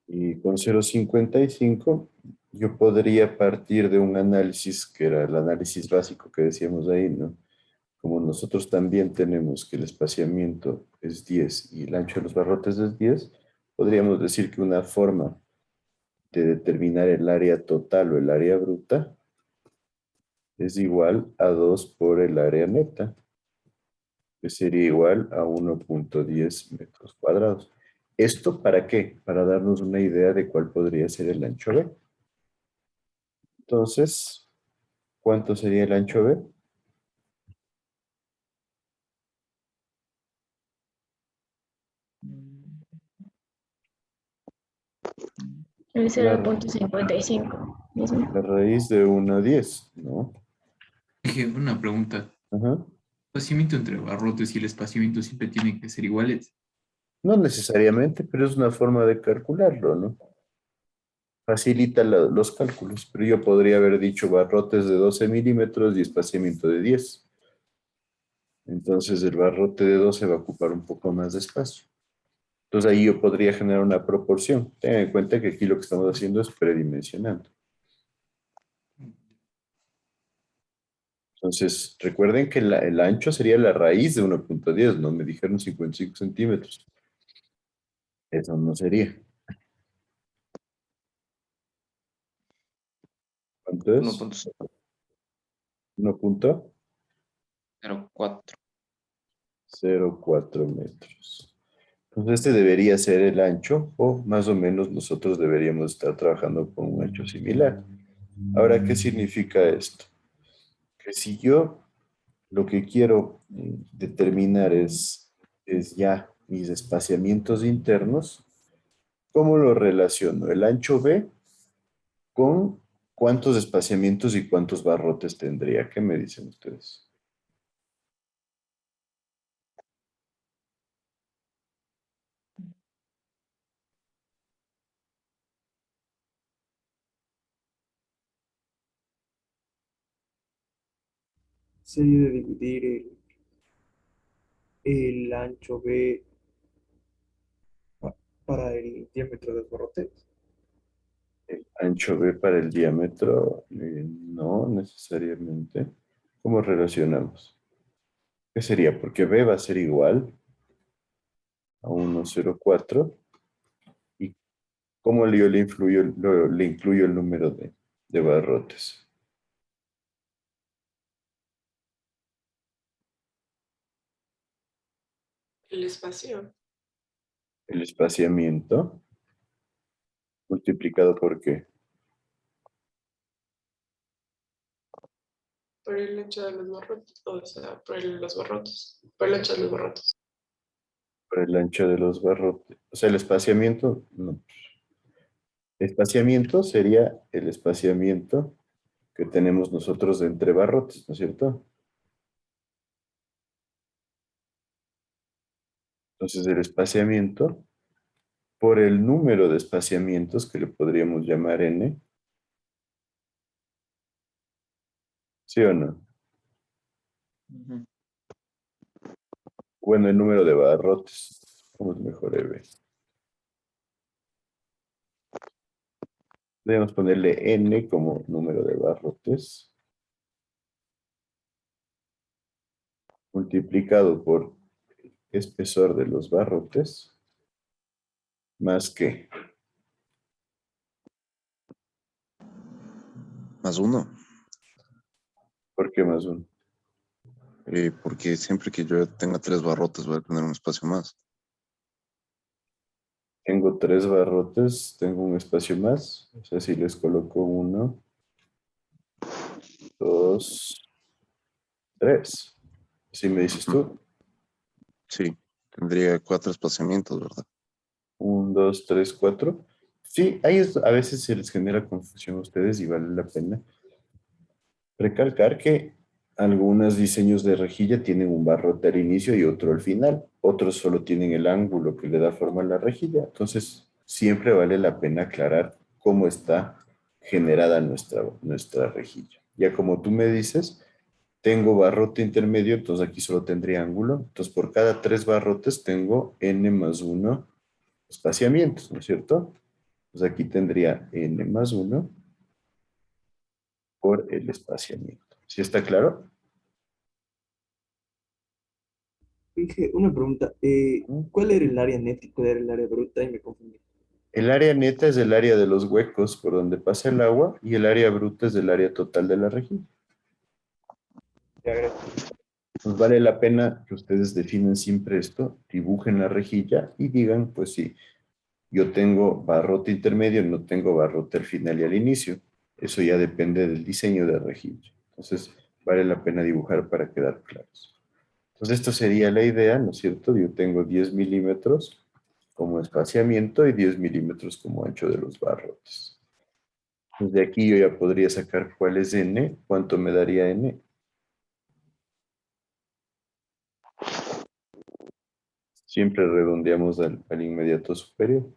Speaker 1: y con 0.55 yo podría partir de un análisis que era el análisis básico que decíamos ahí, ¿no? Como nosotros también tenemos que el espaciamiento es 10 y el ancho de los barrotes es 10, podríamos decir que una forma de determinar el área total o el área bruta es igual a 2 por el área neta, que sería igual a 1.10 metros cuadrados. ¿Esto para qué? Para darnos una idea de cuál podría ser el ancho B. Entonces, ¿cuánto sería el ancho B?
Speaker 2: El
Speaker 1: La,
Speaker 2: 0.55 mismo.
Speaker 1: la raíz de 1 a 10, ¿no?
Speaker 13: Dije, una pregunta.
Speaker 1: Ajá.
Speaker 13: ¿El espaciamiento entre barrotes y el espaciamiento siempre tienen que ser iguales?
Speaker 1: No necesariamente, pero es una forma de calcularlo, ¿no? Facilita los cálculos, pero yo podría haber dicho barrotes de 12 milímetros y espaciamiento de 10. Entonces el barrote de 12 va a ocupar un poco más de espacio. Entonces ahí yo podría generar una proporción. Tengan en cuenta que aquí lo que estamos haciendo es predimensionando. Entonces, recuerden que el ancho sería la raíz de 1.10, ¿no? Me dijeron 55 centímetros. Eso no sería. ¿Cuánto es? 1.04 metros. Entonces este debería ser el ancho, o más o menos nosotros deberíamos estar trabajando con un ancho similar. Ahora, ¿qué significa esto? Que si yo lo que quiero determinar es ya mis espaciamientos internos, ¿cómo lo relaciono? El ancho B con cuántos espaciamientos y cuántos barrotes tendría. ¿Qué me dicen ustedes?
Speaker 12: Sería de dividir el ancho B para el diámetro del barrote.
Speaker 1: El ancho B para el diámetro, no necesariamente. ¿Cómo relacionamos? ¿Qué sería? Porque B va a ser igual a 1,04. ¿Y cómo yo le incluyo el número de barrotes?
Speaker 6: El espacio.
Speaker 1: El espaciamiento multiplicado por ¿qué?
Speaker 6: Por el ancho de los barrotes. O sea, los barrotes. Por el ancho de los barrotes.
Speaker 1: Por el ancho de los barrotes. O sea, el espaciamiento, no. Espaciamiento sería el espaciamiento que tenemos nosotros entre barrotes, ¿no es cierto? Entonces, el espaciamiento por el número de espaciamientos que le podríamos llamar n, ¿sí o no? Bueno, el número de barrotes, ¿cómo es mejor EB? Debemos ponerle n como número de barrotes, multiplicado por espesor de los barrotes, más que
Speaker 7: Más uno.
Speaker 1: ¿por qué más uno?
Speaker 7: Porque siempre que yo tenga 3 barrotes voy a tener un espacio más.
Speaker 1: Tengo 3 barrotes, tengo un espacio más, o sea, si les coloco 1, 2, 3. ¿Así me dices tú?
Speaker 7: Sí, tendría 4 espaciamientos, ¿verdad?
Speaker 1: 1, 2, 3, 4. Sí, a veces se les genera confusión a ustedes y vale la pena recalcar que algunos diseños de rejilla tienen un barrote al inicio y otro al final. Otros solo tienen el ángulo que le da forma a la rejilla. Entonces, siempre vale la pena aclarar cómo está generada nuestra rejilla. Ya como tú me dices, tengo barrote intermedio, entonces aquí solo tendría ángulo. Entonces por cada 3 barrotes tengo n más 1 espaciamientos, ¿no es cierto? Entonces aquí tendría n más 1 por el espaciamiento. ¿Sí está claro?
Speaker 12: Dije, una pregunta. ¿Cuál era el área neta y cuál era el área bruta? Y me confundí.
Speaker 1: El área neta es el área de los huecos por donde pasa el agua y el área bruta es el área total de la rejilla.
Speaker 12: Ya, gracias.
Speaker 1: Pues vale la pena que ustedes definen siempre esto, dibujen la rejilla y digan, pues sí, yo tengo barrote intermedio, no tengo barrote al final y al inicio. Eso ya depende del diseño de rejilla. Entonces, vale la pena dibujar para quedar claros. Entonces, esto sería la idea, ¿no es cierto? Yo tengo 10 milímetros como espaciamiento y 10 milímetros como ancho de los barrotes. Desde aquí yo ya podría sacar cuál es n, cuánto me daría n. Siempre redondeamos al inmediato superior.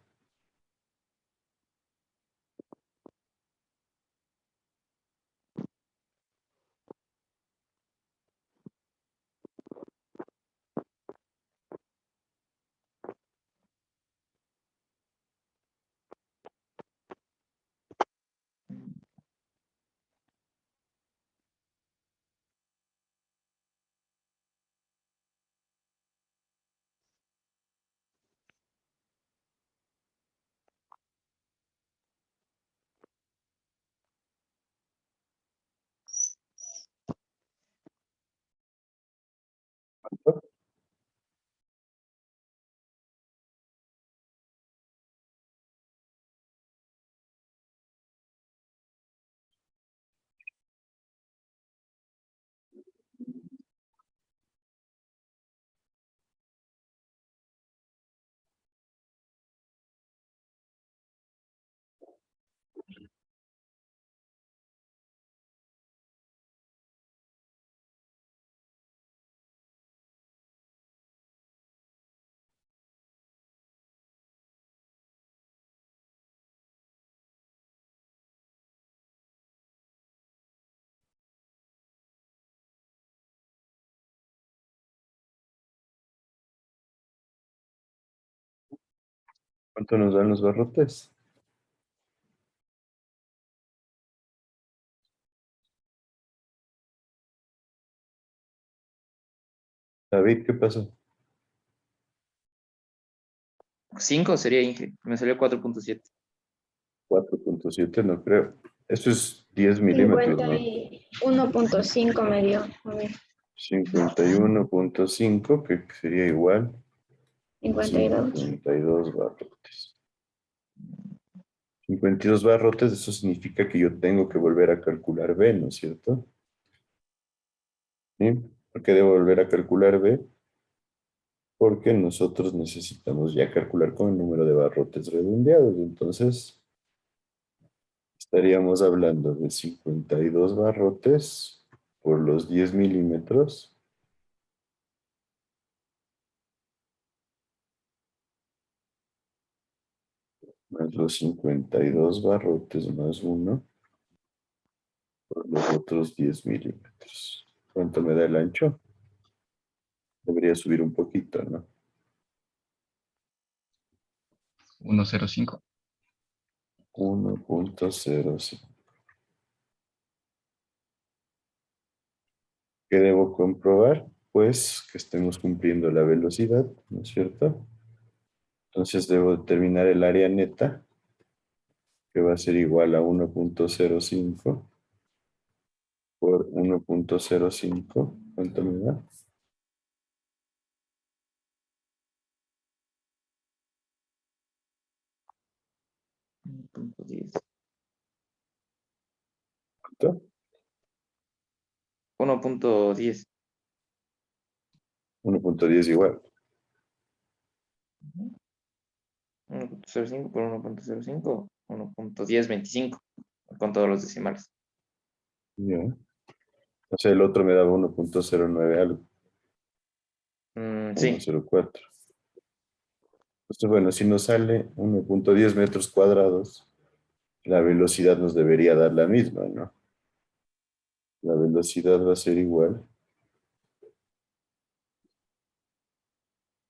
Speaker 1: ¿Cuánto nos dan los barrotes? David, ¿qué pasó?
Speaker 14: 5 sería Inge. Me salió 4.7.
Speaker 1: 4.7 no creo. Esto es 10 milímetros, ¿no?
Speaker 2: 51.5 me dio a mí.
Speaker 1: 51.5, que sería igual.
Speaker 2: 52.
Speaker 1: 52 barrotes. 52 barrotes, eso significa que yo tengo que volver a calcular B, ¿no es cierto? ¿Sí? ¿Por qué debo volver a calcular B? Porque nosotros necesitamos ya calcular con el número de barrotes redondeados. Entonces, estaríamos hablando de 52 barrotes por los 10 milímetros. Más los 52 barrotes más 1 por los otros 10 milímetros. ¿Cuánto me da el ancho? Debería subir un poquito, ¿no?
Speaker 15: 1.05.
Speaker 1: 1.05. ¿Qué debo comprobar? Pues que estemos cumpliendo la velocidad, ¿no es cierto? Entonces debo determinar el área neta, que va a ser igual a 1.05 por 1.05. ¿Cuánto me da?
Speaker 14: 1.10.
Speaker 1: ¿Cuánto?
Speaker 14: 1.10.
Speaker 1: 1.10 igual.
Speaker 14: 1.05 por 1.05. 1.1025. Con todos los decimales.
Speaker 1: Ya. O sea, el otro me daba 1.09 algo.
Speaker 14: Sí.
Speaker 1: 1.04. Entonces, bueno, si nos sale 1.10 metros cuadrados, la velocidad nos debería dar la misma, ¿no? La velocidad va a ser igual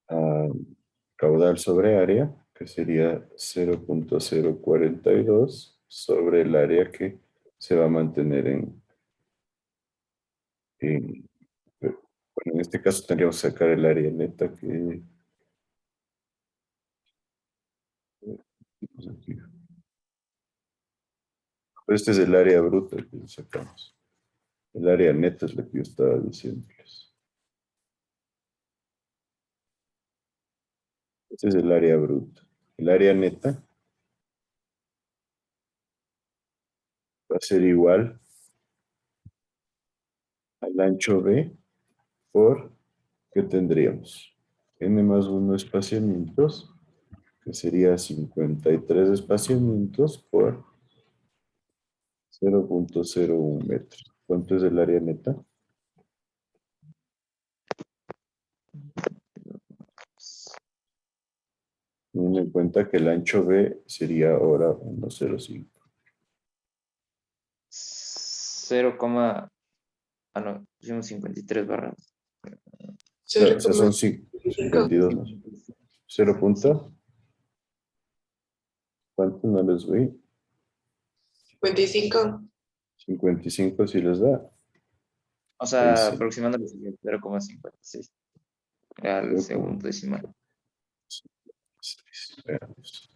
Speaker 1: a caudal sobre área, que sería 0.042 sobre el área que se va a mantener bueno, en este caso tendríamos que sacar el área neta que este es el área bruta que sacamos. El área neta es la que yo estaba diciéndoles. Este es el área bruta. El área neta va a ser igual al ancho B por, ¿qué tendríamos? N más 1 espaciamientos, que sería 53 espaciamientos por 0.01 metros. ¿Cuánto es el área neta? Teniendo en cuenta que el ancho B sería ahora 1.05.
Speaker 14: 0, pusimos 53 barras.
Speaker 1: O sea, son 52 más. 0 punto. ¿Cuánto no les doy?
Speaker 6: 55.
Speaker 1: 55 si les da.
Speaker 14: O sea,
Speaker 1: Ahí sí.
Speaker 14: aproximadamente 0,56 al segundo decimal.
Speaker 1: Veamos.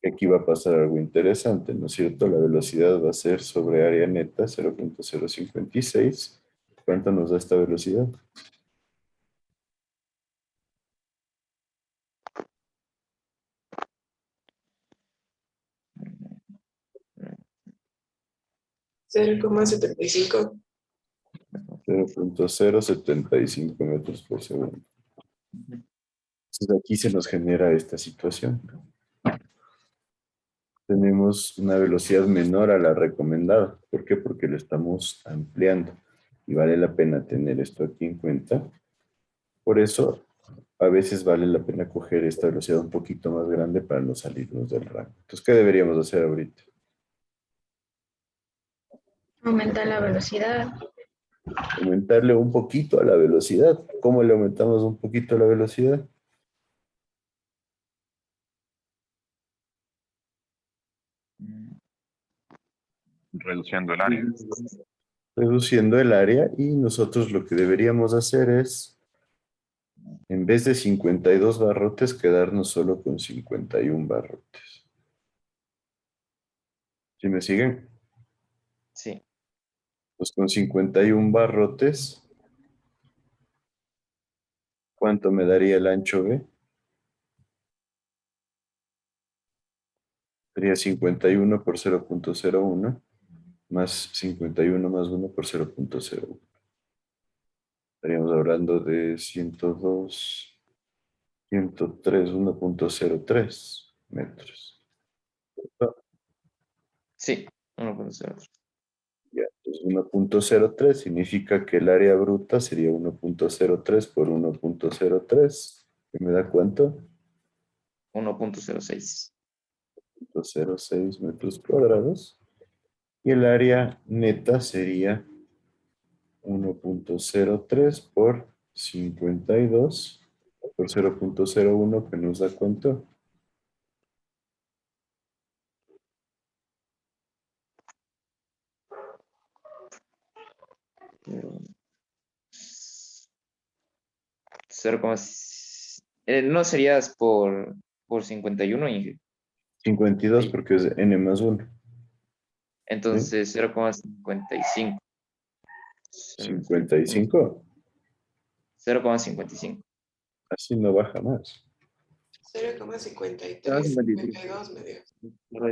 Speaker 1: Aquí va a pasar algo interesante, ¿no es cierto? La velocidad va a ser sobre área neta 0.056. ¿Cuánto nos da esta velocidad?
Speaker 6: $0.75.
Speaker 1: 0.075 metros por segundo. Entonces aquí se nos genera esta situación. Tenemos una velocidad menor a la recomendada. ¿Por qué? Porque lo estamos ampliando. Y vale la pena tener esto aquí en cuenta. Por eso, a veces vale la pena coger esta velocidad un poquito más grande para no salirnos del rango. Entonces, ¿qué deberíamos hacer ahorita?
Speaker 2: Aumentar la velocidad.
Speaker 1: Aumentarle un poquito a la velocidad. ¿Cómo le aumentamos un poquito a la velocidad?
Speaker 11: Reduciendo el área.
Speaker 1: Reduciendo el área, y nosotros lo que deberíamos hacer es, en vez de 52 barrotes, quedarnos solo con 51 barrotes. ¿Sí me siguen?
Speaker 14: Sí.
Speaker 1: Pues con 51 barrotes, ¿cuánto me daría el ancho B? Sería 51 por 0.01 más 51 más 1 por 0.01. Estaríamos hablando de 102, 103, 1.03 metros.
Speaker 14: Sí, 1.03.
Speaker 1: Ya, entonces 1.03 significa que el área bruta sería 1.03 por 1.03. ¿Que me da cuánto?
Speaker 14: 1.06.
Speaker 1: 0.06 metros cuadrados. Y el área neta sería 1.03 por 52 por 0.01, que nos da cuánto.
Speaker 14: No serías por 51, Inge.
Speaker 1: 52 porque es n más 1.
Speaker 14: Entonces 0,55.
Speaker 1: 55.
Speaker 14: 0,55.
Speaker 1: Así no baja más.
Speaker 6: 0,53. 52 me dio.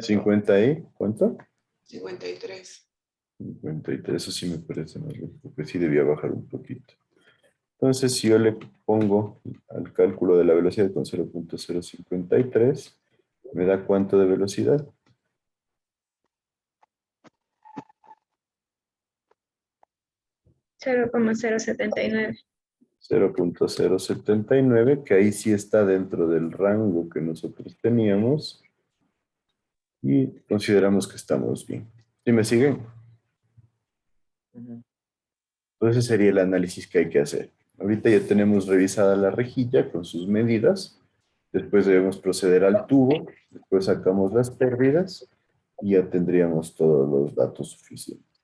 Speaker 1: 50 y, ¿cuánto?
Speaker 6: 53.
Speaker 1: 53, eso sí me parece más lógico, porque sí debía bajar un poquito. Entonces, si yo le pongo al cálculo de la velocidad con 0.053, ¿me da cuánto de velocidad?
Speaker 2: $0.079.
Speaker 1: 0.079, que ahí sí está dentro del rango que nosotros teníamos. Y consideramos que estamos bien. ¿Sí me siguen? Entonces sería el análisis que hay que hacer. Ahorita ya tenemos revisada la rejilla con sus medidas. Después debemos proceder al tubo. Después sacamos las pérdidas y ya tendríamos todos los datos suficientes.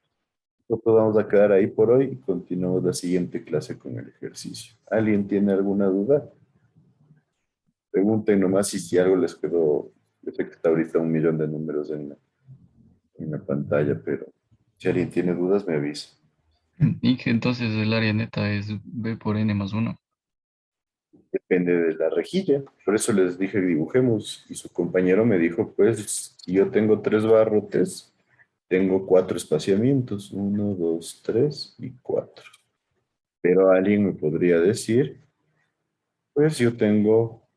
Speaker 1: Nosotros vamos a quedar ahí por hoy y continuamos la siguiente clase con el ejercicio. ¿Alguien tiene alguna duda? Pregunten nomás y si algo les quedó. Yo sé que está ahorita 1.000.000 de números en la pantalla, pero si alguien tiene dudas me avisa.
Speaker 15: Inge, entonces el área neta es B por N más 1.
Speaker 1: Depende de la rejilla. Por eso les dije dibujemos. Y su compañero me dijo, pues, si yo tengo 3 barrotes, tengo 4 espaciamientos. 1, 2, 3 y 4. Pero alguien me podría decir, pues yo tengo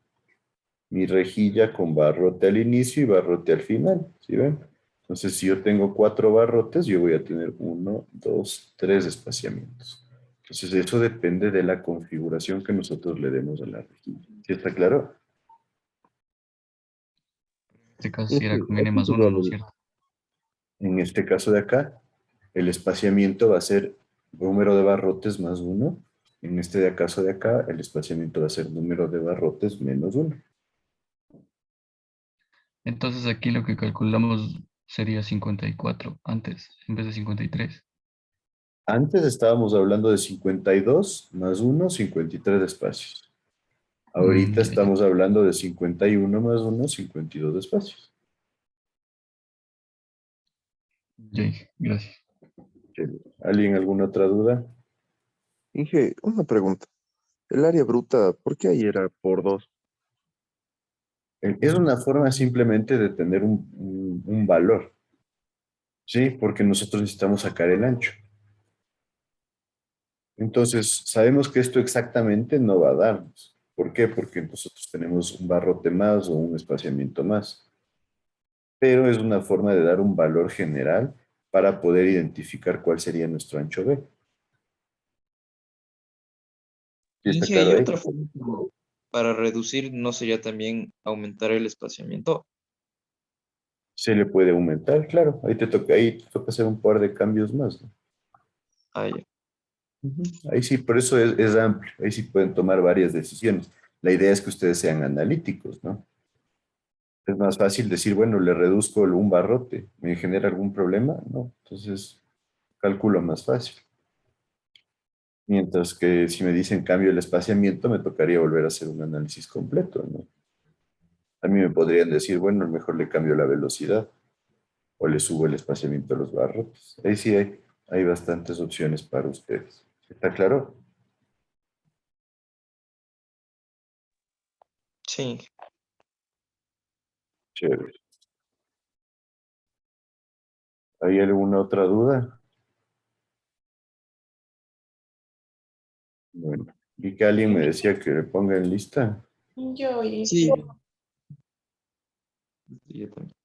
Speaker 1: mi rejilla con barrote al inicio y barrote al final. ¿Sí ven? Entonces, si yo tengo 4 barrotes, yo voy a tener 1, 2, 3 espaciamientos. Entonces, eso depende de la configuración que nosotros le demos a la rejilla. ¿Sí está claro?
Speaker 15: En este caso sí era con N más 1, ¿no es cierto?
Speaker 1: En este caso de acá, el espaciamiento va a ser número de barrotes más 1. En este caso de acá, el espaciamiento va a ser número de barrotes menos 1.
Speaker 15: Entonces aquí lo que calculamos sería 54 antes, en vez de 53.
Speaker 1: Antes estábamos hablando de 52 más 1, 53 espacios. Ahorita
Speaker 15: Ya,
Speaker 1: estamos hablando de 51 más 1, 52 espacios.
Speaker 15: ya, gracias.
Speaker 1: ¿Alguien alguna otra duda?
Speaker 7: Inge, una pregunta. El área bruta, ¿por qué ahí era por 2?
Speaker 1: Es una forma simplemente de tener un valor. Sí, porque nosotros necesitamos sacar el ancho. Entonces, sabemos que esto exactamente no va a darnos. ¿Por qué? Porque nosotros tenemos un barrote más o un espaciamiento más. Pero es una forma de dar un valor general para poder identificar cuál sería nuestro ancho B. ¿Sí está
Speaker 14: Inge, ¿y
Speaker 1: claro ahí?
Speaker 14: otra forma para reducir no sería también aumentar el espaciamiento?
Speaker 1: Se le puede aumentar, claro. Ahí te toca hacer un par de cambios más, ¿no?
Speaker 14: Ah, ya.
Speaker 1: Ahí sí, por eso es amplio. Ahí sí pueden tomar varias decisiones. La idea es que ustedes sean analíticos, ¿no? Es más fácil decir, bueno, le reduzco un barrote. ¿Me genera algún problema? No. Entonces, calculo más fácil. Mientras que si me dicen cambio el espaciamiento, me tocaría volver a hacer un análisis completo, ¿no? A mí me podrían decir, bueno, mejor le cambio la velocidad o le subo el espaciamiento a los barrotes. Ahí sí hay bastantes opciones para ustedes. ¿Está claro?
Speaker 14: Sí.
Speaker 1: Chévere. ¿Hay alguna otra duda? Bueno, vi que alguien me decía que le ponga en lista.
Speaker 6: Yo hice.
Speaker 14: Sí. Sí, yo también.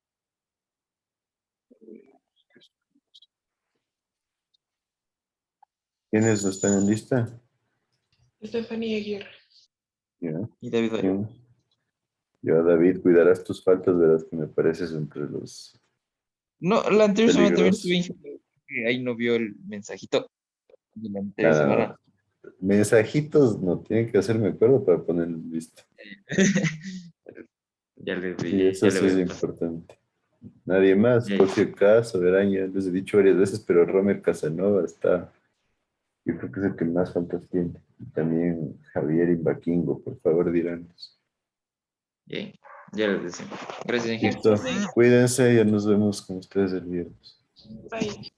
Speaker 1: ¿Quiénes no están en lista?
Speaker 6: Estefanía Aguirre.
Speaker 1: Ya.
Speaker 14: Y David Valle.
Speaker 1: ¿Quién? Yo, David, cuidarás tus faltas, verás que me pareces entre los
Speaker 14: No, la anterior semana también estuve
Speaker 1: peligrosos.
Speaker 14: Inge, que ahí no vio el mensajito de la anterior
Speaker 1: Nada,
Speaker 14: semana.
Speaker 1: mensajitos no tienen que hacerme acuerdo para poner en lista.
Speaker 14: Ya le
Speaker 1: Sí,
Speaker 14: vi,
Speaker 1: eso
Speaker 14: ya le
Speaker 1: sí
Speaker 14: voy
Speaker 1: es
Speaker 14: a pasar.
Speaker 1: importante. Nadie más,
Speaker 14: Ya,
Speaker 1: por si acaso, verán, ya les he dicho varias veces, pero Romer Casanova está, yo creo que es el que más faltas tiene. Y también Javier Imbaquingo, por favor, dirán.
Speaker 14: bien, ya les decía. Gracias, Inge.
Speaker 1: Listo, cuídense, ya nos vemos con ustedes el viernes.
Speaker 6: Bye.